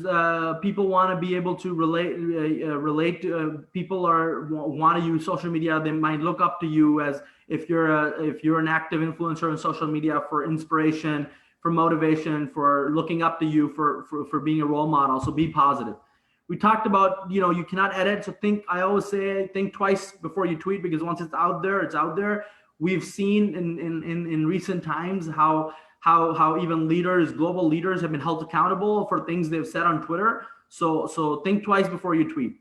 people want to be able to relate to people want to use social media. They might look up to you as if you're an active influencer on social media for inspiration, for motivation, for looking up to you for being a role model. So be positive. We talked about, you cannot edit. So I always say, think twice before you tweet, because once it's out there, it's out there. We've seen in recent times how even global leaders have been held accountable for things they've said on Twitter. So think twice before you tweet.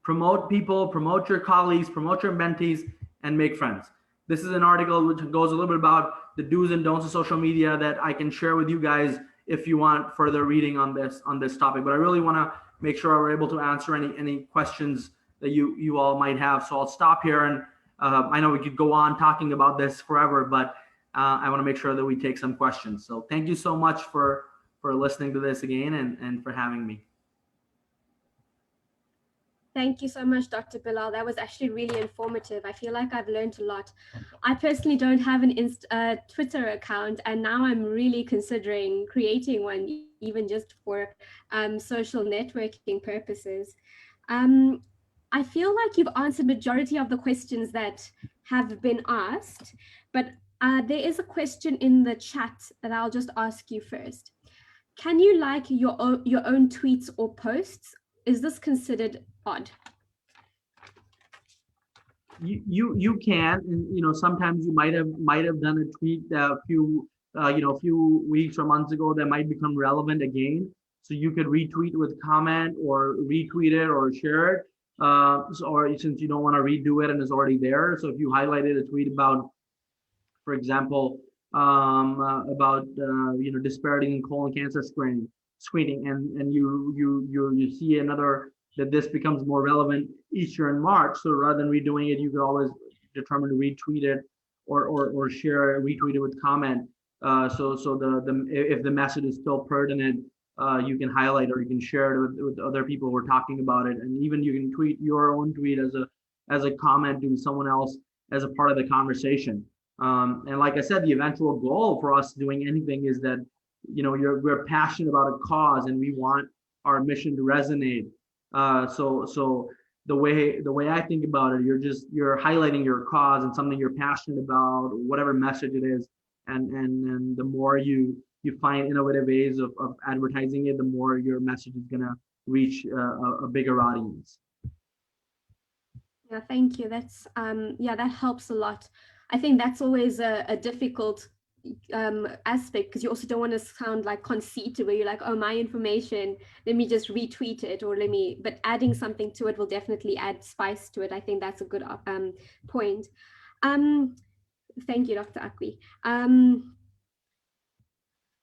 Promote people, promote your colleagues, promote your mentees, and make friends. This is an article which goes a little bit about the do's and don'ts of social media that I can share with you guys if you want further reading on this topic. But I really want to make sure we're able to answer any questions that you all might have. So I'll stop here, and I know we could go on talking about this forever, but I want to make sure that we take some questions. So thank you so much for listening to this again and for having me. Thank you so much, Dr. Bilal. That was actually really informative. I feel like I've learned a lot. I personally don't have an Twitter account, and now I'm really considering creating one, even just for social networking purposes. I feel like you've answered majority of the questions that have been asked, but there is a question in the chat that I'll just ask you first. Can you like your own tweets or posts? Is this considered odd? You can, and sometimes you might have done a tweet a few weeks or months ago that might become relevant again. So you could retweet with comment or retweet it or share it. Or since you don't want to redo it and it's already there. So if you highlighted a tweet about, for example, about disparity in colon cancer screening, and you see another that this becomes more relevant each year in March. So rather than redoing it, you could always determine to retweet it or share, retweet it with comment. So if the message is still pertinent, you can highlight or you can share it with other people who are talking about it, and even you can tweet your own tweet as a comment to someone else as a part of the conversation. And like I said, the eventual goal for us doing anything is that we're passionate about a cause and we want our mission to resonate. So the way I think about it, you're highlighting your cause and something you're passionate about, whatever message it is, and the more you find innovative ways of advertising it, the more your message is gonna reach a bigger audience. Yeah, thank you. That's that helps a lot. I think that's always a difficult aspect, because you also don't want to sound like conceited, where you're like, oh, my information, let me just retweet it, or but adding something to it will definitely add spice to it. I think that's a good point. Thank you, Dr. Akwi.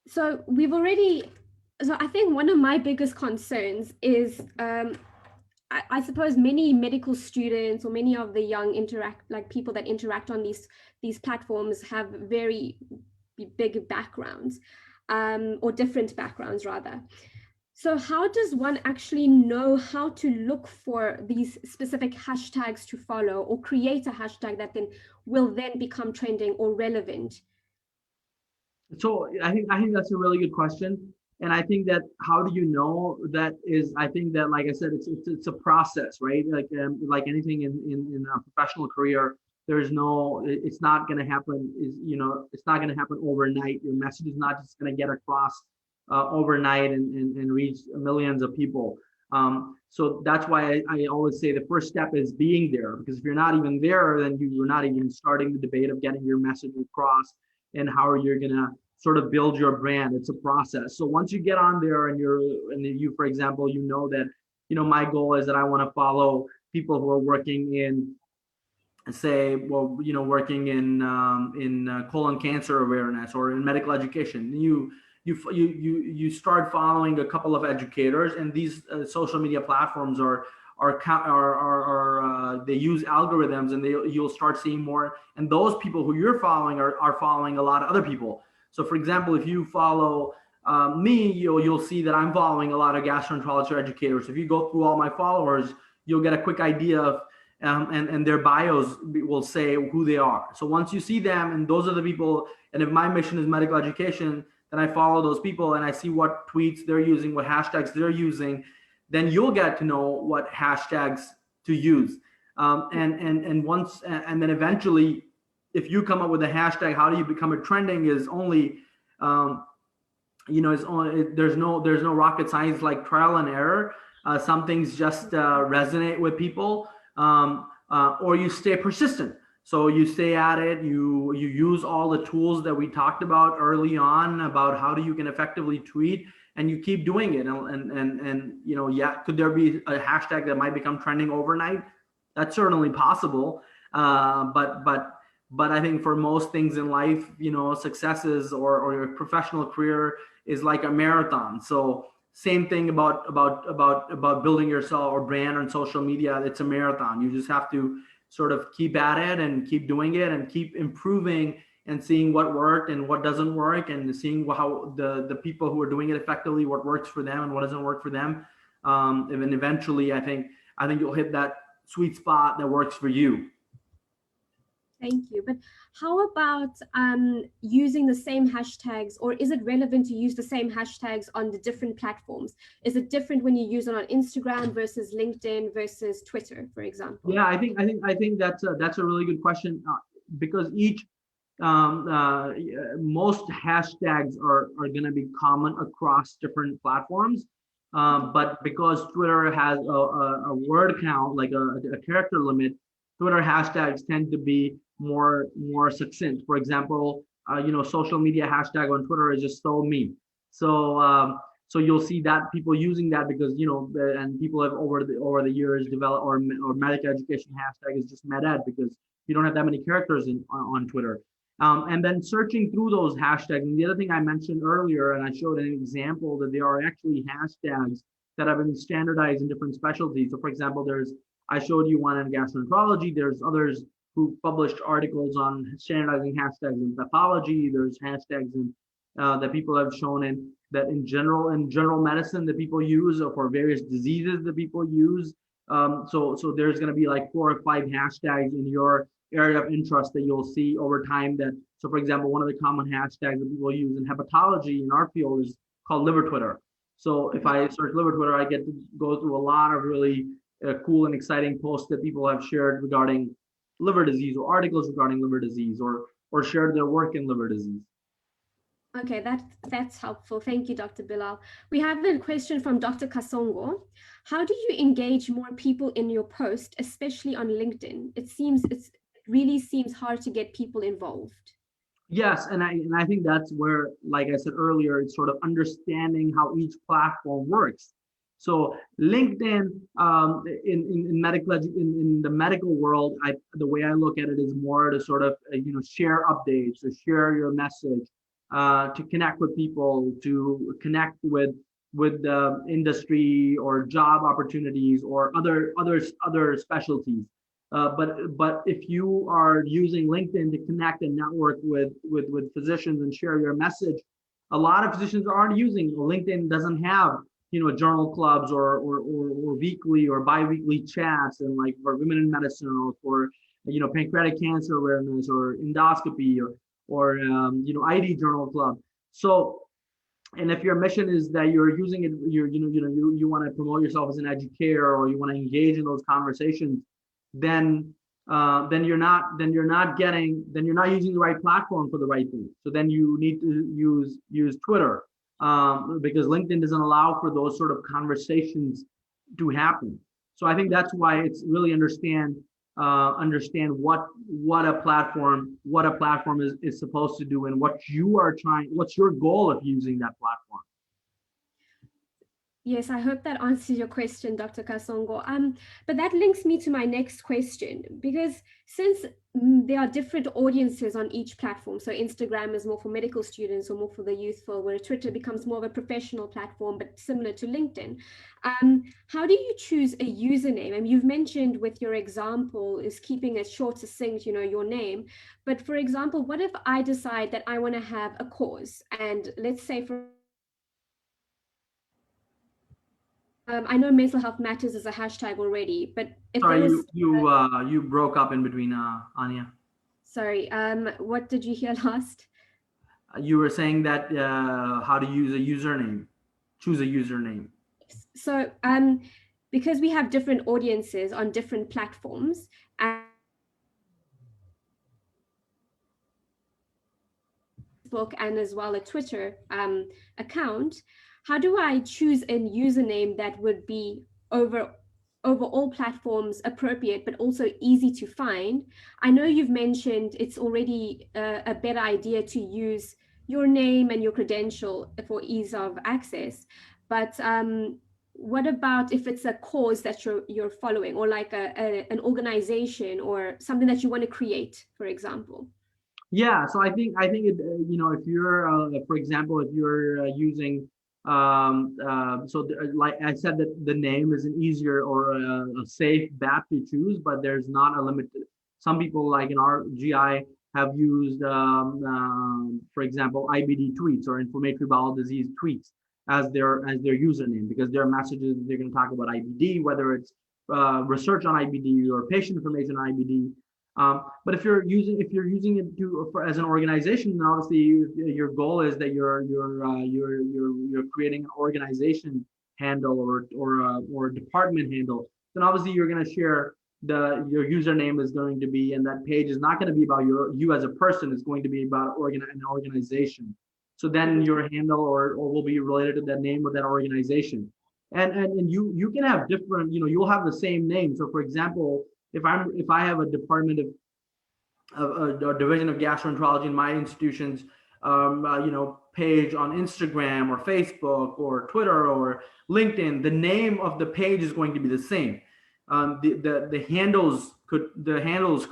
So I think one of my biggest concerns is I suppose many medical students or many of the young people that interact on these platforms have very big backgrounds, or different backgrounds rather. So how does one actually know how to look for these specific hashtags to follow, or create a hashtag that will then become trending or relevant? So I think that's a really good question. And I think that how do you know that is, I think that, like I said, it's a process, right? Like anything in a professional career, it's not going to happen. It's not going to happen overnight. Your message is not just going to get across overnight and reach millions of people. So that's why I always say the first step is being there, because if you're not even there, then you're not even starting the debate of getting your message across and how you're going to sort of build your brand. It's a process. So once you get on there and you, for example, that, my goal is that I want to follow people who are working in, say, working in colon cancer awareness or in medical education. You start following a couple of educators, and these social media platforms they use algorithms, and you'll start seeing more. And those people who you're following are following a lot of other people. So, for example, if you follow me, you'll see that I'm following a lot of gastroenterology educators. If you go through all my followers, you'll get a quick idea of, and their bios will say who they are. So once you see them, and those are the people, and if my mission is medical education, then I follow those people and I see what tweets they're using, what hashtags they're using, then you'll get to know what hashtags to use. And then eventually, if you come up with a hashtag, how do you become a trending is only, there's no rocket science, like trial and error. Some things just resonate with people, or you stay persistent. So you stay at it, you use all the tools that we talked about early on about how you can effectively tweet, and you keep doing it. And could there be a hashtag that might become trending overnight? That's certainly possible. But I think for most things in life, successes or your professional career is like a marathon. So same thing about building yourself or brand on social media. It's a marathon. You just have to sort of keep at it and keep doing it and keep improving and seeing what worked and what doesn't work, and seeing how the people who are doing it effectively, what works for them and what doesn't work for them. And then eventually, I think you'll hit that sweet spot that works for you. Thank you. But how about using the same hashtags, or is it relevant to use the same hashtags on the different platforms? Is it different when you use it on Instagram versus LinkedIn versus Twitter, for example? Yeah, I think that's a really good question, because most hashtags are going to be common across different platforms. But because Twitter has a word count, like a character limit, Twitter hashtags tend to be more succinct. For example, social media hashtag on Twitter is just so me. So you'll see that people using that because and people have over the years developed, or medical education hashtag is just meded, because you don't have that many characters on Twitter. And then searching through those hashtags. And the other thing I mentioned earlier, and I showed an example, that there are actually hashtags that have been standardized in different specialties. So for example, I showed you one in gastroenterology. There's others who published articles on standardizing hashtags in pathology. There's hashtags that people have shown in general medicine that people use, or for various diseases that people use. So there's going to be like 4 or 5 hashtags in your area of interest that you'll see over time. So for example, one of the common hashtags that people use in hepatology in our field is called liver Twitter. So if I search liver Twitter, I get to go through a lot of really cool and exciting posts that people have shared regarding liver disease, or articles regarding liver disease, or shared their work in liver disease. Okay, that's helpful. Thank you, Dr. Bilal. We have a question from Dr. Kasongo. How do you engage more people in your post, especially on LinkedIn? It really seems hard to get people involved. Yes, and I think that's where, like I said earlier, it's sort of understanding how each platform works. So LinkedIn, in the medical world, the way I look at it is more to sort of share updates, to share your message, to connect with people, to connect with the industry or job opportunities or other specialties. But if you are using LinkedIn to connect and network with physicians and share your message, a lot of physicians aren't using LinkedIn. Doesn't have journal clubs or weekly or bi-weekly chats, and like for women in medicine, or for pancreatic cancer awareness, or endoscopy, or ID journal club. So, and if your mission is that you're using it, you want to promote yourself as an educator, or you want to engage in those conversations, then you're not using the right platform for the right thing. So then you need to use Twitter, because LinkedIn doesn't allow for those sort of conversations to happen. So I think that's why it's really understand what a platform is supposed to do, and what's your goal of using that platform. Yes, I hope that answers your question, Dr. Kasongo. But that links me to my next question, because since there are different audiences on each platform, so Instagram is more for medical students or more for the youthful, where Twitter becomes more of a professional platform, but similar to LinkedIn. How do you choose a username? I mean, you've mentioned with your example is keeping it short, succinct, your name. But for example, what if I decide that I want to have a cause, and let's say I know mental health matters is a hashtag already, but if sorry, you broke up in between, Anya. Sorry, what did you hear last? You were saying that how to use a username, choose a username. So because we have different audiences on different platforms, and Facebook and as well a Twitter account, how do I choose a username that would be over all platforms appropriate, but also easy to find? I know you've mentioned it's already a better idea to use your name and your credential for ease of access, but what about if it's a cause that you're following, or like an organization or something that you want to create, for example? Yeah, so I think it, if you're for example, if you're using like I said, that the name is an easier or a safe bet to choose, but there's not a limit. Some people, like in our GI, have used for example, IBD tweets or inflammatory bowel disease tweets as their username, because their messages, they're going to talk about IBD, whether it's research on IBD or patient information on IBD. But if you're using it as an organization, then obviously your goal is that you're creating an organization handle or a department handle. Then obviously you're going to share your username is going to be, and that page is not going to be about you as a person. It's going to be about an organization. So then your handle or will be related to the name of that organization. And you can have different, you'll have the same name. So for example, if I have a department of a division of gastroenterology in my institution's page on Instagram or Facebook or Twitter or LinkedIn, the name of the page is going to be the same. The handles could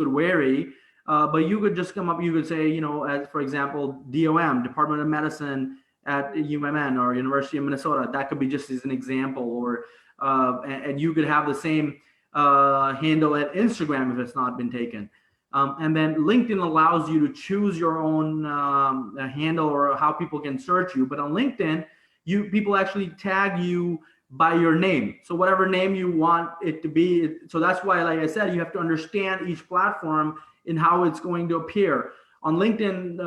vary, but you could just come up. You could say, as for example, DOM, Department of Medicine, at UMN or University of Minnesota. That could be just as an example, or and you could have the same handle at Instagram if it's not been taken. And then LinkedIn allows you to choose your own handle or how people can search you. But on LinkedIn, people actually tag you by your name. So whatever name you want it to be. So that's why, like I said, you have to understand each platform and how it's going to appear. On LinkedIn,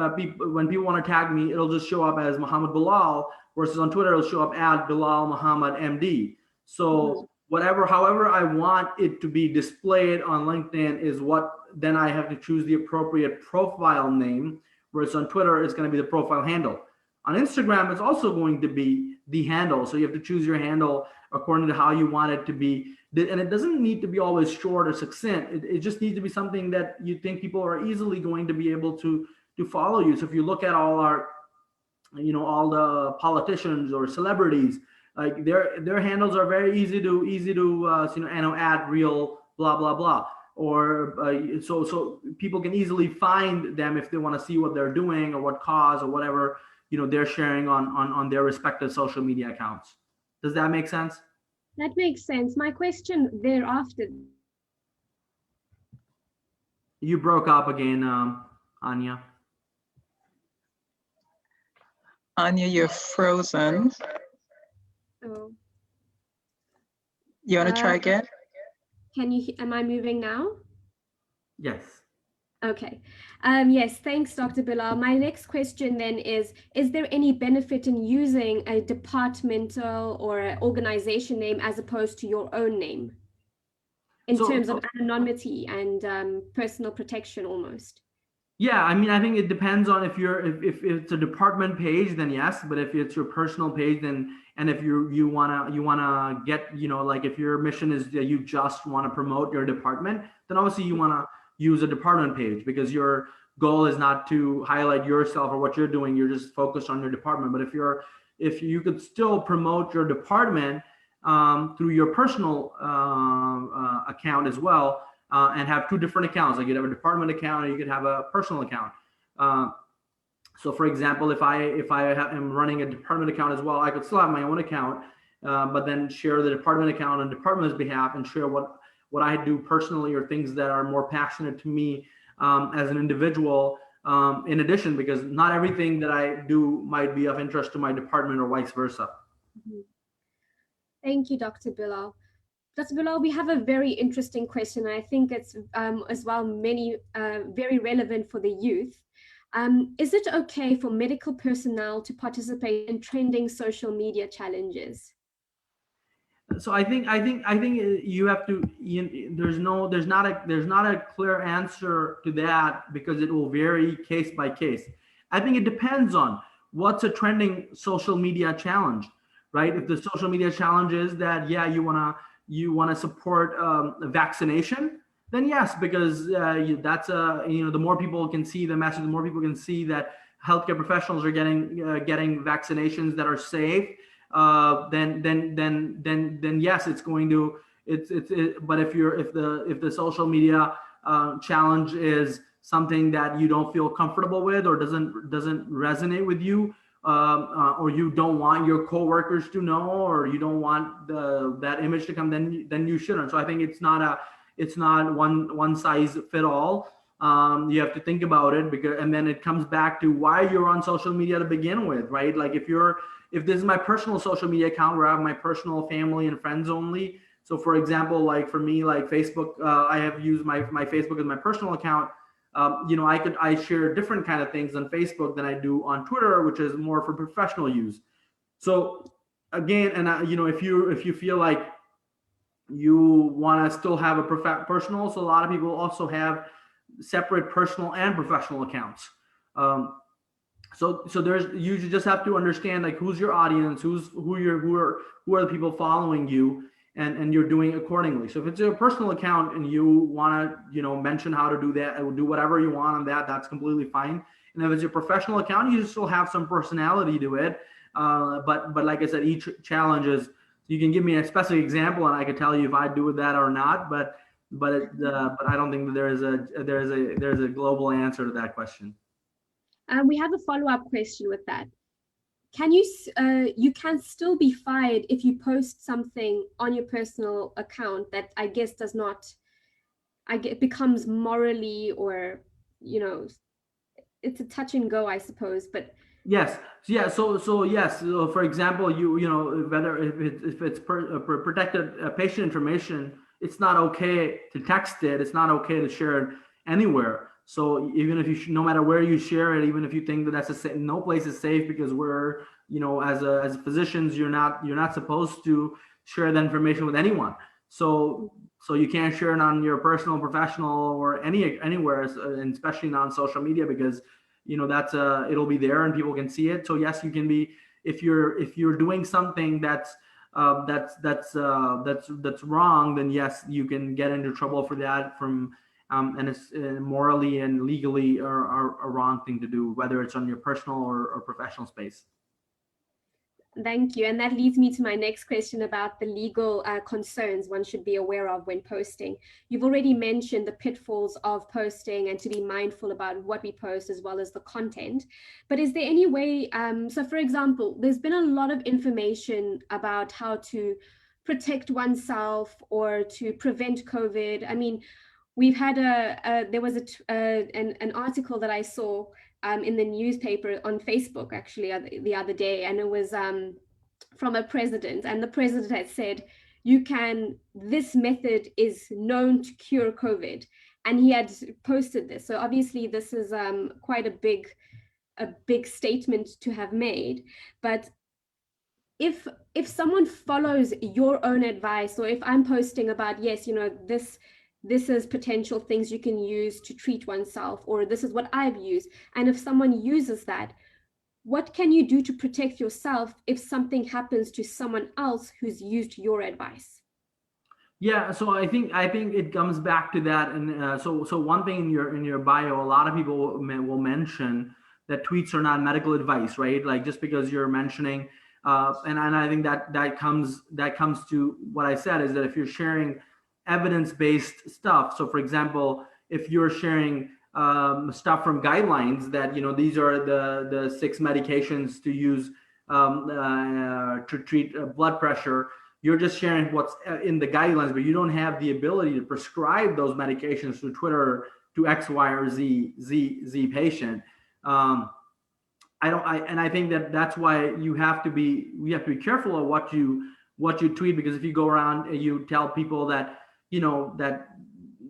when people want to tag me, it'll just show up as Muhammad Bilal, versus on Twitter, it'll show up at Bilal Muhammad MD. So however I want it to be displayed on LinkedIn is what, then I have to choose the appropriate profile name, whereas on Twitter, it's going to be the profile handle. On Instagram, it's also going to be the handle. So you have to choose your handle according to how you want it to be. And it doesn't need to be always short or succinct. It just needs to be something that you think people are easily going to be able to follow you. So if you look at all our, all the politicians or celebrities, like their handles are very easy to add real blah blah blah, or so people can easily find them if they want to see what they're doing or what cause or whatever they're sharing on their respective social media accounts. Does that make sense? That makes sense. My question thereafter. You broke up again, Anya. Anya, you're frozen. Oh. You want to try again? Am I moving now? Yes. Okay. Yes, thanks, Dr. Bilal. My next question then is there any benefit in using a departmental or an organization name as opposed to your own name in terms of anonymity and personal protection almost? Yeah, I mean, I think it depends on if it's a department page, then yes. But if it's your personal page, then, and if you wanna get, like if your mission is that you just want to promote your department, then obviously you want to use a department page, because your goal is not to highlight yourself or what you're doing. You're just focused on your department. But if you could still promote your department through your personal account as well, and have two different accounts, like you'd have a department account or you could have a personal account. So for example, if I am running a department account as well, I could still have my own account, but then share the department account on the department's behalf and share what I do personally or things that are more passionate to me as an individual, in addition, because not everything that I do might be of interest to my department or vice versa. Thank you, Dr. Bilal. Dr. Bilal, we have a very interesting question. I think it's as well very relevant for the youth. Is it okay for medical personnel to participate in trending social media challenges? So I think you have to. There's not a clear answer to that, because it will vary case by case. I think it depends on what's a trending social media challenge, right? If the social media challenge is that you wanna support vaccination, then yes, because that's the more people can see the message, the more people can see that healthcare professionals are getting vaccinations that are safe. Then yes, it's going to but if the social media challenge is something that you don't feel comfortable with or doesn't resonate with you, or you don't want your coworkers to know, or you don't want that image to come, then you shouldn't. So I think it's not one size fit all. You have to think about it, and then it comes back to why you're on social media to begin with, right? Like if this is my personal social media account where I have my personal family and friends only. So for example, like for me, like Facebook, I have used my Facebook as my personal account. I share different kind of things on Facebook than I do on Twitter, which is more for professional use. So again, and if you feel like you want to still have a personal, so a lot of people also have separate personal and professional accounts. So you just have to understand like who's your audience, who are the people following you, and you're doing accordingly. So if it's a personal account and you want to mention how to do that, do whatever you want on that, that's completely fine. And if it's your professional account, you still have some personality to it. But like I said, each challenge is, you can give me a specific example and I could tell you if I do that or not. But I don't think that there's a global answer to that question. We have a follow-up question with that. you can still be fired if you post something on your personal account that I guess does not, becomes morally, or, it's a touch and go, I suppose, but. Yes. Yeah. So yes. So for example, whether if it's protected patient information, it's not okay to text it. It's not okay to share it anywhere. So even if no matter where you share it, even if you think that no place is safe, because we're, as physicians, you're not supposed to share that information with anyone. So you can't share it on your personal, professional, or anywhere, and especially not on social media, because that's it'll be there and people can see it. So yes, you can be, if you're doing something that's wrong, then yes, you can get into trouble for that and it's morally and legally a wrong thing to do, whether it's on your personal or professional space. Thank you. And that leads me to my next question about the legal concerns one should be aware of when posting. You've already mentioned the pitfalls of posting and to be mindful about what we post as well as the content. But is there any way, so for example, there's been a lot of information about how to protect oneself or to prevent COVID. I mean, we've had there was an article that I saw in the newspaper on Facebook, actually, the other day, and it was from a president, and the president had said, this method is known to cure COVID, and he had posted this. So obviously this is quite a big statement to have made. But if someone follows your own advice, or if I'm posting about, yes, this is potential things you can use to treat oneself, or this is what I've used, and if someone uses that, what can you do to protect yourself if something happens to someone else who's used your advice? Yeah, so I think it comes back to that, and so one thing in your bio, a lot of people will mention that tweets are not medical advice, right? Like, just because you're mentioning, and I think that comes to what I said, is that if you're sharing evidence-based stuff. So for example, if you're sharing stuff from guidelines that, these are the 6 medications to use to treat blood pressure, you're just sharing what's in the guidelines, but you don't have the ability to prescribe those medications through Twitter to X, Y, or Z patient. I think that's why we have to be careful of what you tweet, because if you go around and you tell people that, that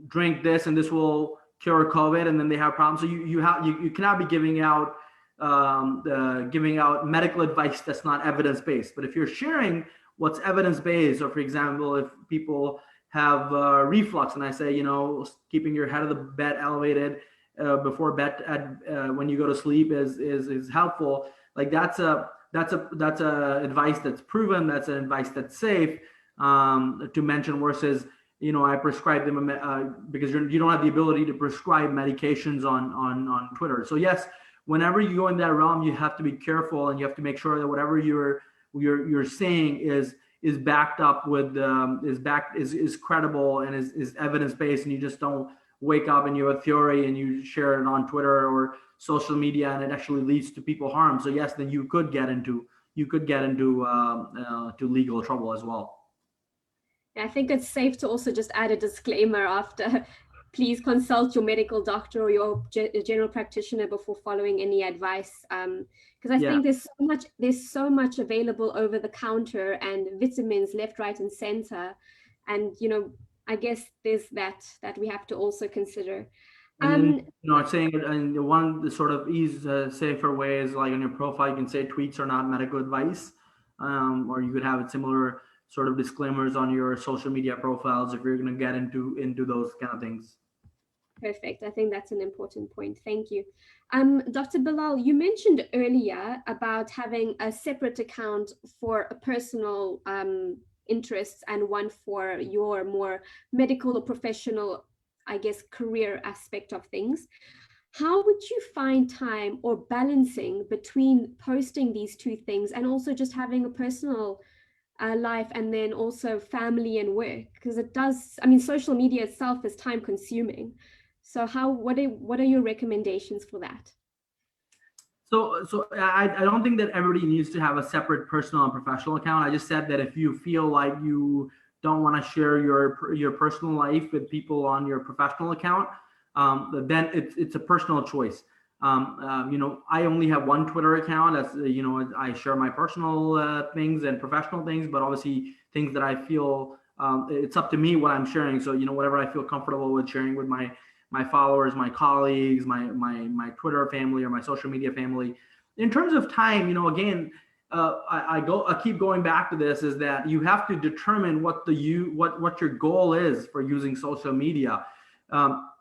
drink this and this will cure COVID, and then they have problems. So you cannot be giving out medical advice that's not evidence-based. But if you're sharing what's evidence-based, or for example, if people have reflux, and I say, keeping your head of the bed elevated before bed when you go to sleep is helpful. Like, that's a advice that's proven. That's an advice that's safe to mention, versus, I prescribe them because you don't have the ability to prescribe medications on Twitter. So yes, whenever you go in that realm, you have to be careful, and you have to make sure that whatever you're saying is backed up with is credible and is evidence-based, and you just don't wake up and you have a theory and you share it on Twitter or social media and it actually leads to people harm. So yes, then you could get into to legal trouble as well. I think it's safe to also just add a disclaimer after, please consult your medical doctor or your general practitioner before following any advice. Because I think there's so much available over the counter, and vitamins left, right, and center. And, I guess there's that we have to also consider. And then, saying it, and the sort of safer way is, like, on your profile, you can say tweets are not medical advice, or you could have similar sort of disclaimers on your social media profiles if you're going to get into those kind of things. Perfect. I think that's an important point. Thank you. Dr. Bilal, you mentioned earlier about having a separate account for a personal interests and one for your more medical or professional, I guess, career aspect of things. How would you find time or balancing between posting these two things and also just having a personal life, and then also family and work? Because social media itself is time consuming. So what are your recommendations for that? So I don't think that everybody needs to have a separate personal and professional account. I just said that if you feel like you don't want to share your personal life with people on your professional account, then it's a personal choice. I only have one Twitter account. That's I share my personal things and professional things, but obviously things that I feel it's up to me what I'm sharing. So whatever I feel comfortable with sharing with my followers, my colleagues, my Twitter family or my social media family. In terms of time, again, I keep going back to this, is that you have to determine what your goal is for using social media.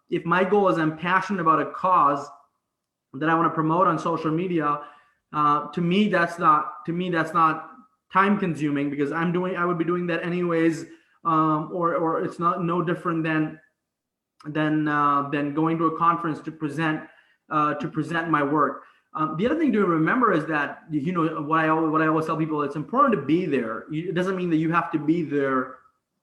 If my goal is I'm passionate about a cause that I want to promote on social media, to me that's not time consuming, because I would be doing that anyways, or it's no different than going to a conference to present my work. The other thing to remember is that what I always tell people, it's important to be there. It doesn't mean that you have to be there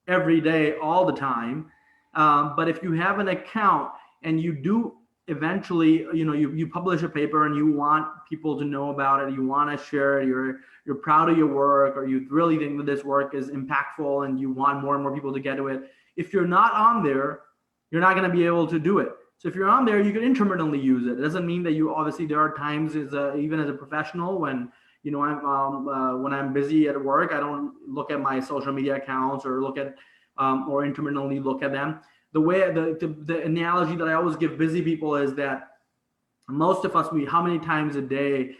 every day all the time, but if you have an account and you do eventually you publish a paper and you want people to know about it, you want to share it, you're proud of your work, or you really think that this work is impactful and you want more and more people to get to it, if you're not on there, you're not going to be able to do it. So if you're on there, you can intermittently use it. It doesn't mean that obviously there are times even as a professional when when I'm busy at work, I don't look at my social media accounts or look at or intermittently look at them. The way the analogy that I always give busy people is that most of us, how many times a day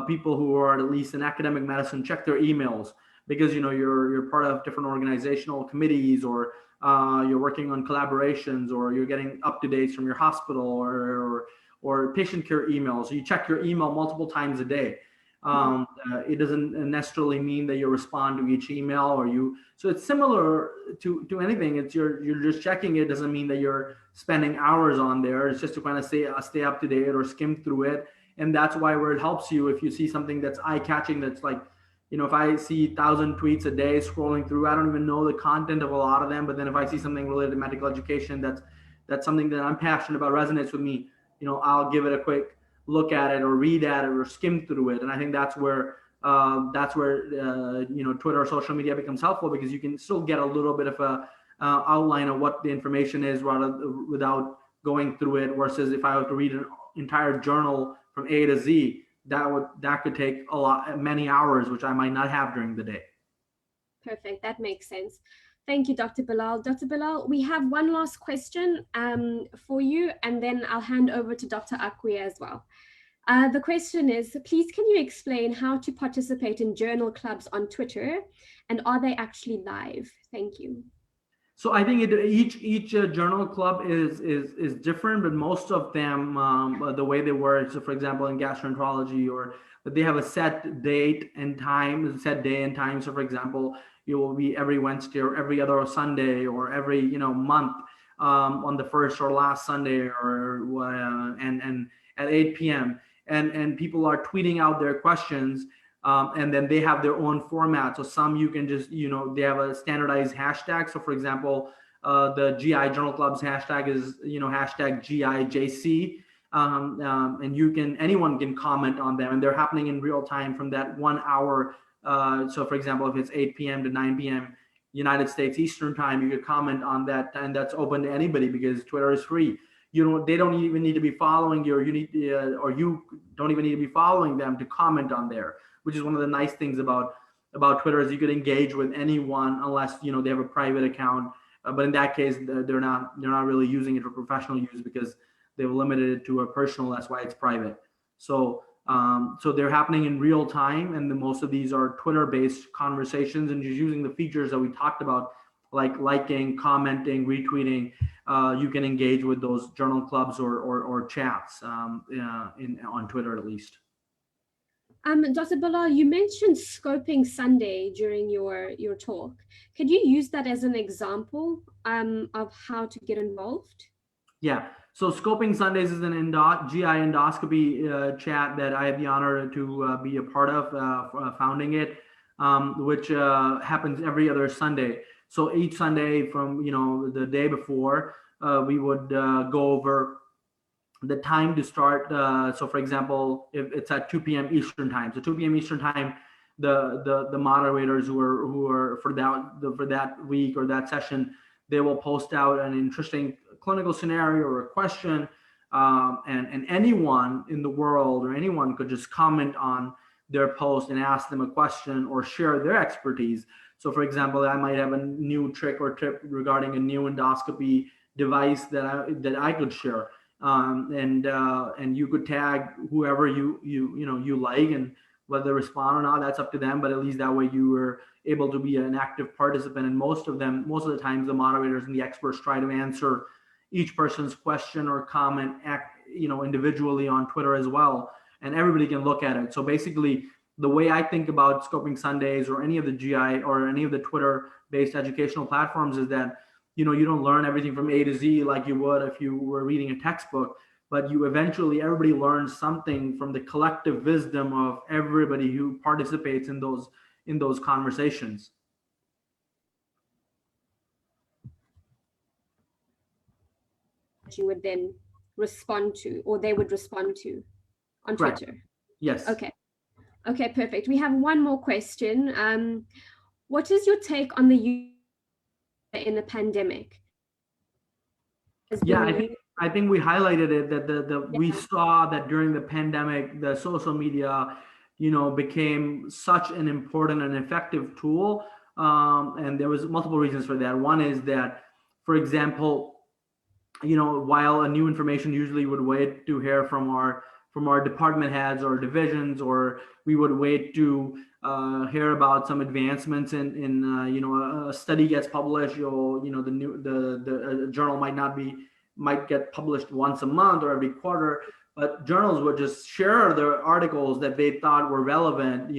people who are at least in academic medicine check their emails, because you're part of different organizational committees, or you're working on collaborations, or you're getting up-to-dates from your hospital or patient care emails. So you check your email multiple times a day. It doesn't necessarily mean that you respond to each email so it's similar to anything. It's you're just checking it. Doesn't mean that you're spending hours on there. It's just to kind of stay up to date or skim through it. And that's where it helps you. If you see something that's eye-catching, that's like, if I see 1,000 tweets a day scrolling through, I don't even know the content of a lot of them. But then if I see something related to medical education, that's something that I'm passionate about, resonates with me, I'll give it a quick look at it or read at it or skim through it. And I think that's where Twitter or social media becomes helpful, because you can still get a little bit of a outline of what the information is without going through it, versus if I were to read an entire journal from A to Z, that could take many hours, which I might not have during the day. Perfect. That makes sense. Thank you, Dr. Bilal. Dr. Bilal, we have one last question for you, and then I'll hand over to Dr. Akwi as well. The question is, please can you explain how to participate in journal clubs on Twitter, and are they actually live? Thank you. So I think each journal club is different, but most of them, the way they work, so for example, in gastroenterology, they have a set date and time, set day and time. So for example, it will be every Wednesday or every other Sunday or every month on the first or last Sunday, and at 8 p.m. And people are tweeting out their questions, and then they have their own format. So some you can just they have a standardized hashtag. So for example, the GI Journal Club's hashtag is hashtag GIJC, and anyone can comment on them, and they're happening in real time from that 1 hour. So for example, if it's 8 p.m. to 9 p.m. United States Eastern time, you could comment on that, and that's open to anybody because Twitter is free. They don't even need to be following you, or you don't even need to be following them to comment on there, which is one of the nice things about Twitter, is you could engage with anyone unless they have a private account. But in that case, they're not really using it for professional use because they've limited it to a personal. That's why it's private. So they're happening in real time, and most of these are Twitter-based conversations, and just using the features that we talked about, like liking, commenting, retweeting. You can engage with those journal clubs or chats on Twitter at least. Dr. Bilal, you mentioned Scoping Sunday during your talk. Could you use that as an example of how to get involved? Yeah. So Scoping Sundays is an GI endoscopy chat that I had the honor to be a part of, founding it, which happens every other Sunday. So each Sunday from the day before, we would go over the time to start. So for example, if it's at 2 p.m. Eastern time, so 2 p.m. Eastern time, the moderators who are for that week or that session, they will post out an interesting clinical scenario or a question, and anyone in the world or anyone could just comment on their post and ask them a question or share their expertise. So for example, I might have a new trick or tip regarding a new endoscopy device that I could share, and you could tag whoever you like, and whether they respond or not, that's up to them. But at least that way you were able to be an active participant. And most of the times, the moderators and the experts try to answer each person's question or comment, individually on Twitter as well, and everybody can look at it. So basically, the way I think about Scoping Sundays or any of the GI or any of the Twitter-based educational platforms is that, you don't learn everything from A to Z like you would if you were reading a textbook, but everybody learns something from the collective wisdom of everybody who participates in those conversations. You would then respond to, or they would respond to on Correct. Twitter. Yes. Okay, perfect. We have one more question. What is your take on the use in the pandemic? Yeah, I think we highlighted it that we saw that during the pandemic, the social media, became such an important and effective tool. And there was multiple reasons for that. One is that, for example, while a new information usually would wait to hear from our department heads or divisions, or we would wait to hear about some advancements in a study gets published, the journal might get published once a month or every quarter, but journals would just share their articles that they thought were relevant,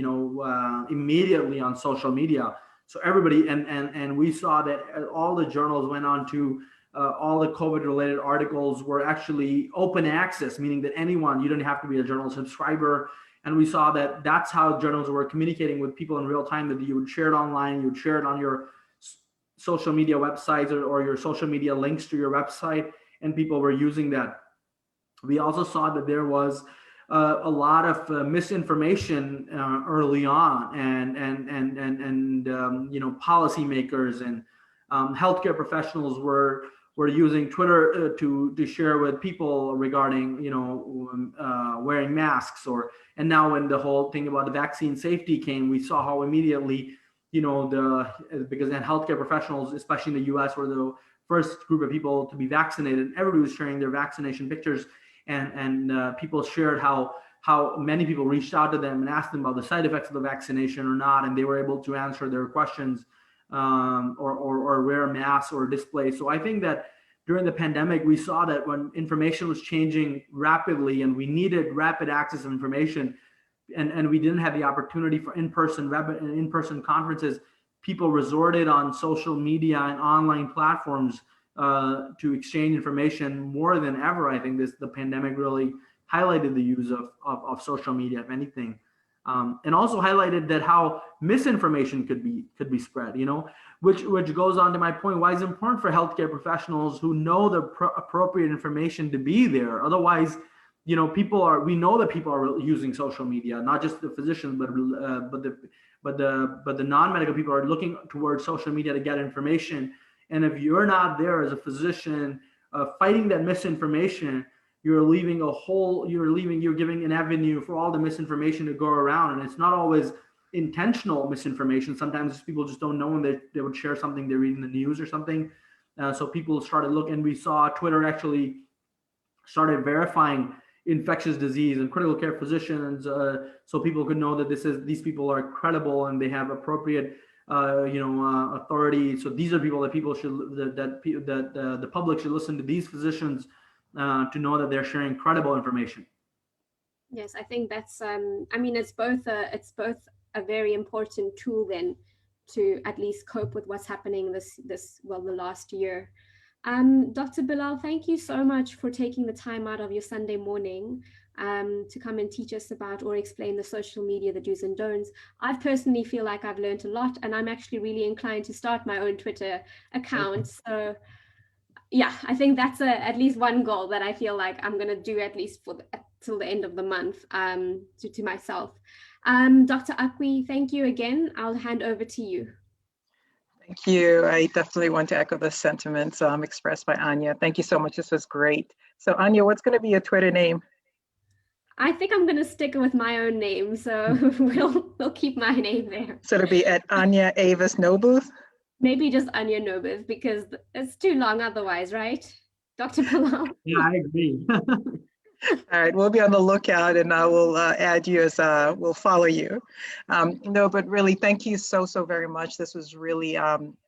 immediately on social media. So everybody, and we saw that all the journals went on to all the COVID related articles were actually open access, meaning that anyone, you don't have to be a journal subscriber. And we saw that that's how journals were communicating with people in real time, that you would share it online, you would share it on your social media websites or your social media links to your website, and people were using that. We also saw that there was a lot of misinformation early on, and policymakers and healthcare professionals were using Twitter to share with people regarding wearing masks, and now when the whole thing about the vaccine safety came, we saw how immediately because then healthcare professionals, especially in the US, were the first group of people to be vaccinated. Everybody was sharing their vaccination pictures, and people shared how many people reached out to them and asked them about the side effects of the vaccination or not, and they were able to answer their questions or wear a mask or display. So I think that during the pandemic, we saw that when information was changing rapidly and we needed rapid access of information, and we didn't have the opportunity for in-person conferences, people resorted on social media and online platforms to exchange information more than ever. I think the pandemic really highlighted the use of social media, if anything. And also highlighted that how misinformation could be spread, which goes on to my point, why it's important for healthcare professionals who know the appropriate information to be there. Otherwise, we know that people are using social media, not just the physicians, but the non-medical people are looking towards social media to get information. And if you're not there as a physician fighting that misinformation, you're giving an avenue for all the misinformation to go around. And it's not always intentional misinformation. Sometimes people just don't know, and they would share something they read in the news or something. So people started looking, and we saw Twitter actually started verifying infectious disease and critical care physicians, so people could know that these people are credible and they have appropriate authority. So these are people that the public should listen to these physicians to know that they're sharing credible information. Yes, I think that's it's both a very important tool then to at least cope with what's happening the last year. Dr. Bilal, thank you so much for taking the time out of your Sunday morning to come and teach us about or explain the social media, the do's and don'ts. I personally feel like I've learned a lot, and I'm actually really inclined to start my own Twitter account. So yeah, I think that's at least one goal that I feel like I'm gonna do at least till the end of the month, to myself. Dr. Akwi, thank you again. I'll hand over to you. Thank you. I definitely want to echo the sentiments expressed by Anya. Thank you so much. This was great. So Anya, what's going to be your Twitter name? I think I'm gonna stick with my own name, so we'll keep my name there. So it'll be at Anya Avis Nobuth. Maybe just Anya Nobuth, because it's too long otherwise, right? Dr. Bilal? Yeah, I agree. All right, we'll be on the lookout, and I will add you as we'll follow you. No, but really, thank you so very much. This was really,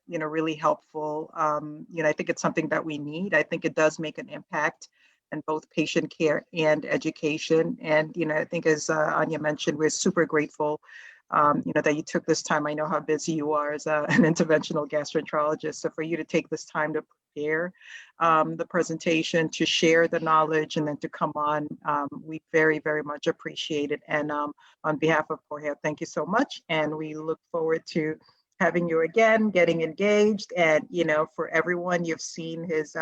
really helpful. I think it's something that we need. I think it does make an impact in both patient care and education. And I think as Anya mentioned, we're super grateful. That you took this time. I know how busy you are as an interventional gastroenterologist. So for you to take this time to prepare the presentation, to share the knowledge, and then to come on, we very much appreciate it. And on behalf of Jorge, thank you so much. And we look forward to having you again, getting engaged. And, for everyone, you've seen his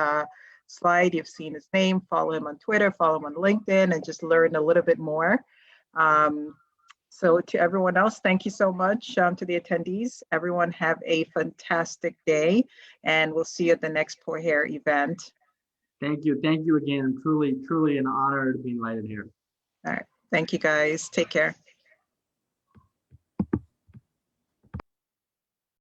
slide, you've seen his name, follow him on Twitter, follow him on LinkedIn, and just learn a little bit more. So to everyone else, thank you so much. To the attendees, everyone have a fantastic day, and we'll see you at the next Poor Hair event. Thank you again. Truly an honor to be invited here. All right, thank you guys. Take care.